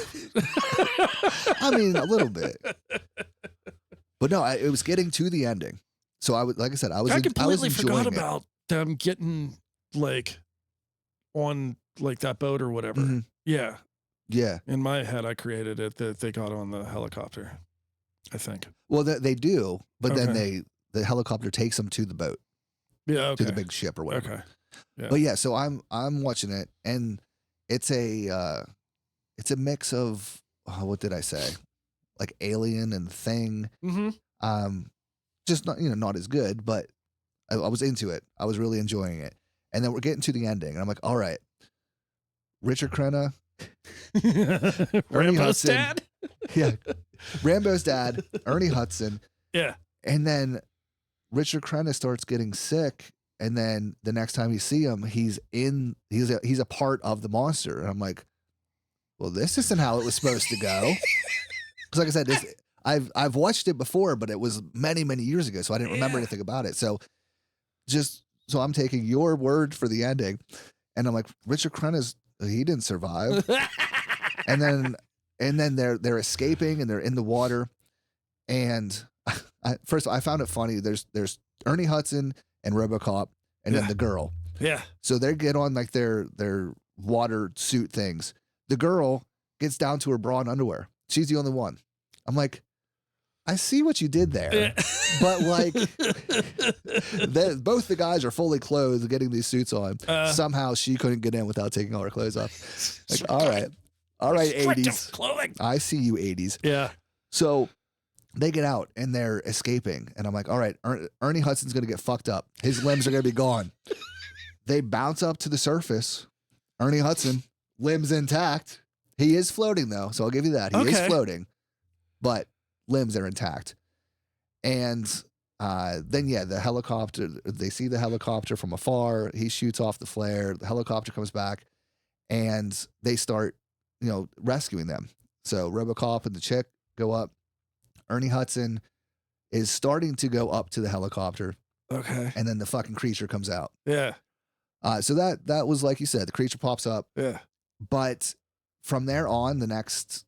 I mean, a little bit. But no, it was getting to the ending. So I was, like I said, I was completely enjoying forgot it. about them getting like on like that boat or whatever. Mhm. Yeah. Yeah. In my head, I created it that they got on the helicopter, I think. Well, they do, but then Okay. the helicopter takes them to the boat, Yeah. Okay. to the big ship or whatever. Okay. Yeah. But yeah, so I'm watching it, and it's a mix of what did I say, like Alien and Thing. Mm-hmm. Just not as good, but I was into it. I was really enjoying it, and then we're getting to the ending, and I'm like, all right, Richard Crenna, Rambo's Hudson. dad? yeah, Rambo's dad, Ernie Hudson, Yeah. and then Richard Crenna starts getting sick, And then the next time you see him, he's a part of the monster. And I'm like, well, this isn't how it was supposed to go. Because like I said, I've watched it before, but it was many, many years ago, so I didn't remember anything about it. So I'm taking your word for the ending, and I'm like, Richard Crenna's, he didn't survive. and then they're escaping and they're in the water. And first of all, I found it funny. There's Ernie Hudson and RoboCop, and then the girl. Yeah. So they get on like their water suit things. The girl gets down to her bra and underwear. She's the only one. I'm like, I see what you did there, but like, both the guys are fully clothed, getting these suits on. Somehow she couldn't get in without taking all her clothes off. Like, all right, 80s. Clothing. I see you, 80s. Yeah. So they get out and they're escaping, and I'm like, all right, Ernie Hudson's gonna get fucked up. His limbs are gonna be gone. They bounce up to the surface. Ernie Hudson, limbs intact. He is floating though, so I'll give you that. He is floating, but limbs are intact. And then the helicopter, they see the helicopter from afar. He shoots off the flare. The helicopter comes back, and they start, rescuing them. So RoboCop and the chick go up. Ernie Hudson is starting to go up to the helicopter. Okay. And then the fucking creature comes out. Yeah. So that was, like you said, the creature pops up. Yeah. But from there on, the next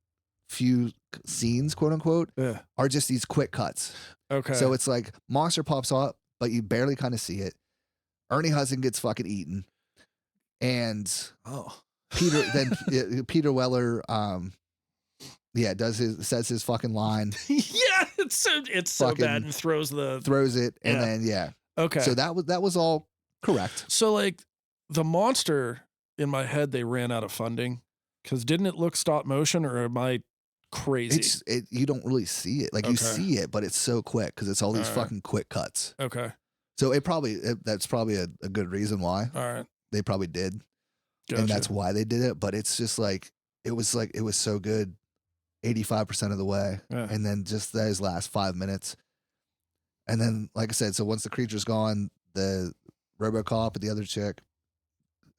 few scenes, quote unquote, are just these quick cuts. Okay. So it's like monster pops up, but you barely kind of see it. Ernie Hudson gets fucking eaten. And Peter Weller, says his fucking line. Yeah, it's so bad, and throws it, and then Okay. So that was all correct. So like the monster in my head, they ran out of funding because didn't it look stop motion, or am I crazy? You don't really see it. Like you see it, but it's so quick because it's all these fucking quick cuts. Okay. So that's probably a good reason why. All right. They probably did. Gotcha. And that's why they did it. But it's just like it was so good 85% of the way. Yeah. And then just those last 5 minutes. And then, like I said, so once the creature's gone, the RoboCop and the other chick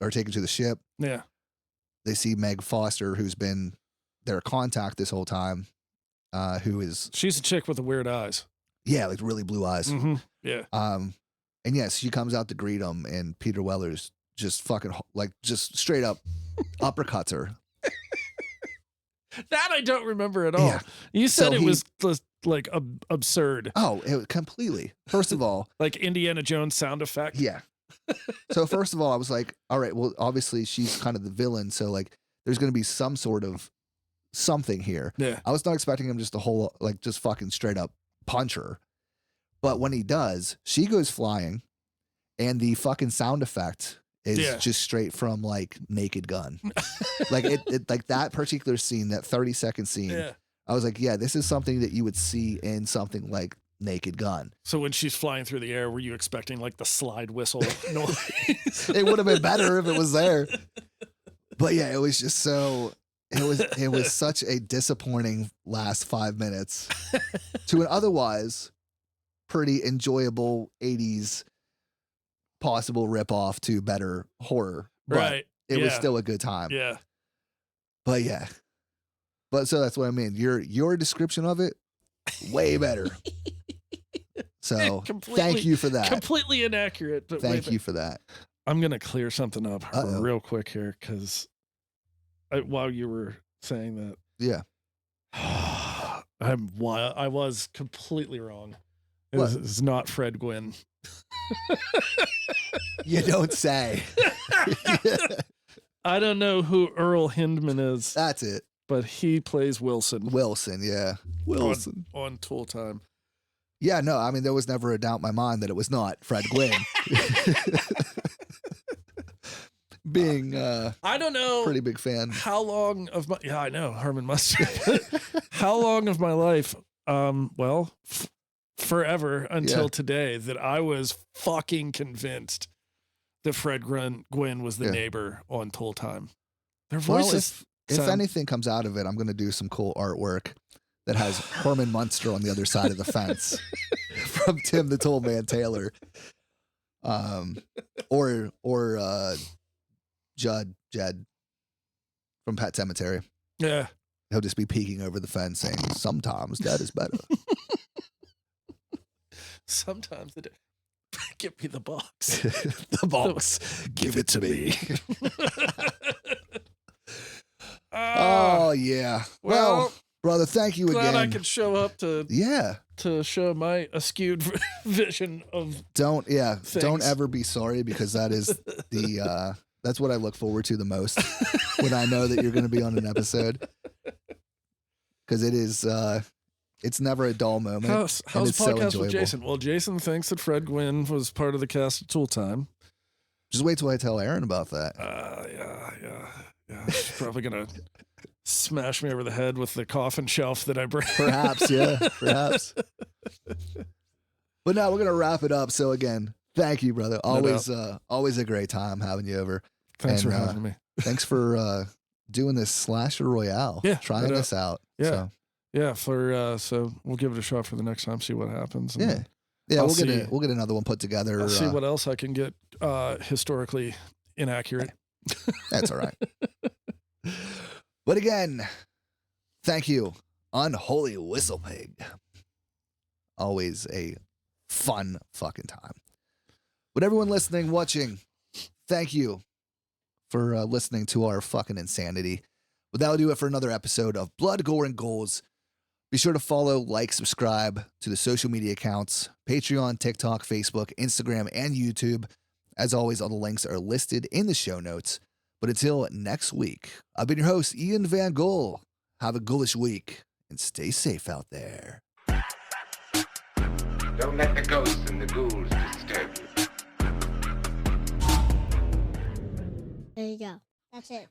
are taken to the ship. Yeah. They see Meg Foster, who's been their contact this whole time, she's a chick with the weird eyes. Yeah, like really blue eyes. Mm-hmm. Yeah. And yes, she comes out to greet him, and Peter Weller's just fucking just straight up uppercuts her. That I don't remember at all. Yeah. You said it was just like absurd. Oh, it was completely. First of all, like Indiana Jones sound effect. Yeah. So first of all, I was like, all right, well, obviously she's kind of the villain, so like there's going to be some sort of something here. Yeah. I was not expecting him just just fucking straight up punch her. But when he does, she goes flying, and the fucking sound effect is just straight from like Naked Gun. Like it like that particular scene, that 30-second scene. Yeah. I was like, yeah, this is something that you would see in something like Naked Gun. So when she's flying through the air, were you expecting like the slide whistle noise? It would have been better if it was there. But yeah, it was just so it was such a disappointing last 5 minutes to an otherwise pretty enjoyable 80s possible ripoff to better horror. But right. It was still a good time. Yeah. But yeah. But so that's what I mean. Your description of it, way better. So thank you for that. Completely inaccurate. But thank you for that. I'm going to clear something up real quick here because while you were saying that. Yeah. I was completely wrong. It's not Fred Gwynn. You don't say. I don't know who Earl Hindman is. That's it. But he plays Wilson. Wilson, yeah. Wilson. On Tool Time. Yeah, no, I mean, there was never a doubt in my mind that it was not Fred Gwynn. Being I don't know. Pretty big fan. How long of my I know Herman Munster. How long of my life? Forever until today that I was fucking convinced that Fred Gwynn was the neighbor on Tool Time. Their voices. If anything comes out of it, I'm going to do some cool artwork that has Herman Munster on the other side of the fence from Tim the Tool Man Taylor. Or Jed from Pet Cemetery. Yeah. He'll just be peeking over the fence saying, sometimes Dad is better. Sometimes it. Give me the box. The box. Give it to me. Oh, yeah. Well, brother, thank you glad again. I could show up to show my askewed vision of don't things. ever be sorry, because that is the that's what I look forward to the most when I know that you're going to be on an episode, because it is it's never a dull moment. How's and it's so podcast enjoyable. with Jason? Well, Jason thinks that Fred Gwynn was part of the cast of Tool Time. Just wait till I tell Aaron about that. Yeah. She's probably gonna smash me over the head with the coffin shelf that I bring. Perhaps. But now we're gonna wrap it up. So again, thank you, brother. Always a great time having you over. Thanks for having me. Thanks for doing this Slasher Royale. Yeah, trying this out. Yeah, so we'll give it a shot for the next time. See what happens. And we'll get another one put together. I'll see what else I can get historically inaccurate. That's all right. But again, thank you, Unholy Whistlepig. Always a fun fucking time. But everyone listening, watching, thank you for listening to our fucking insanity. But that'll do it for another episode of Blood, Gore, and Ghouls. Be sure to follow, like, subscribe to the social media accounts, Patreon, TikTok, Facebook, Instagram, and YouTube. As always, all the links are listed in the show notes. But until next week, I've been your host, Ian Van Gogh. Have a ghoulish week and stay safe out there. Don't let the ghosts and the ghouls disturb you. There you go. That's it.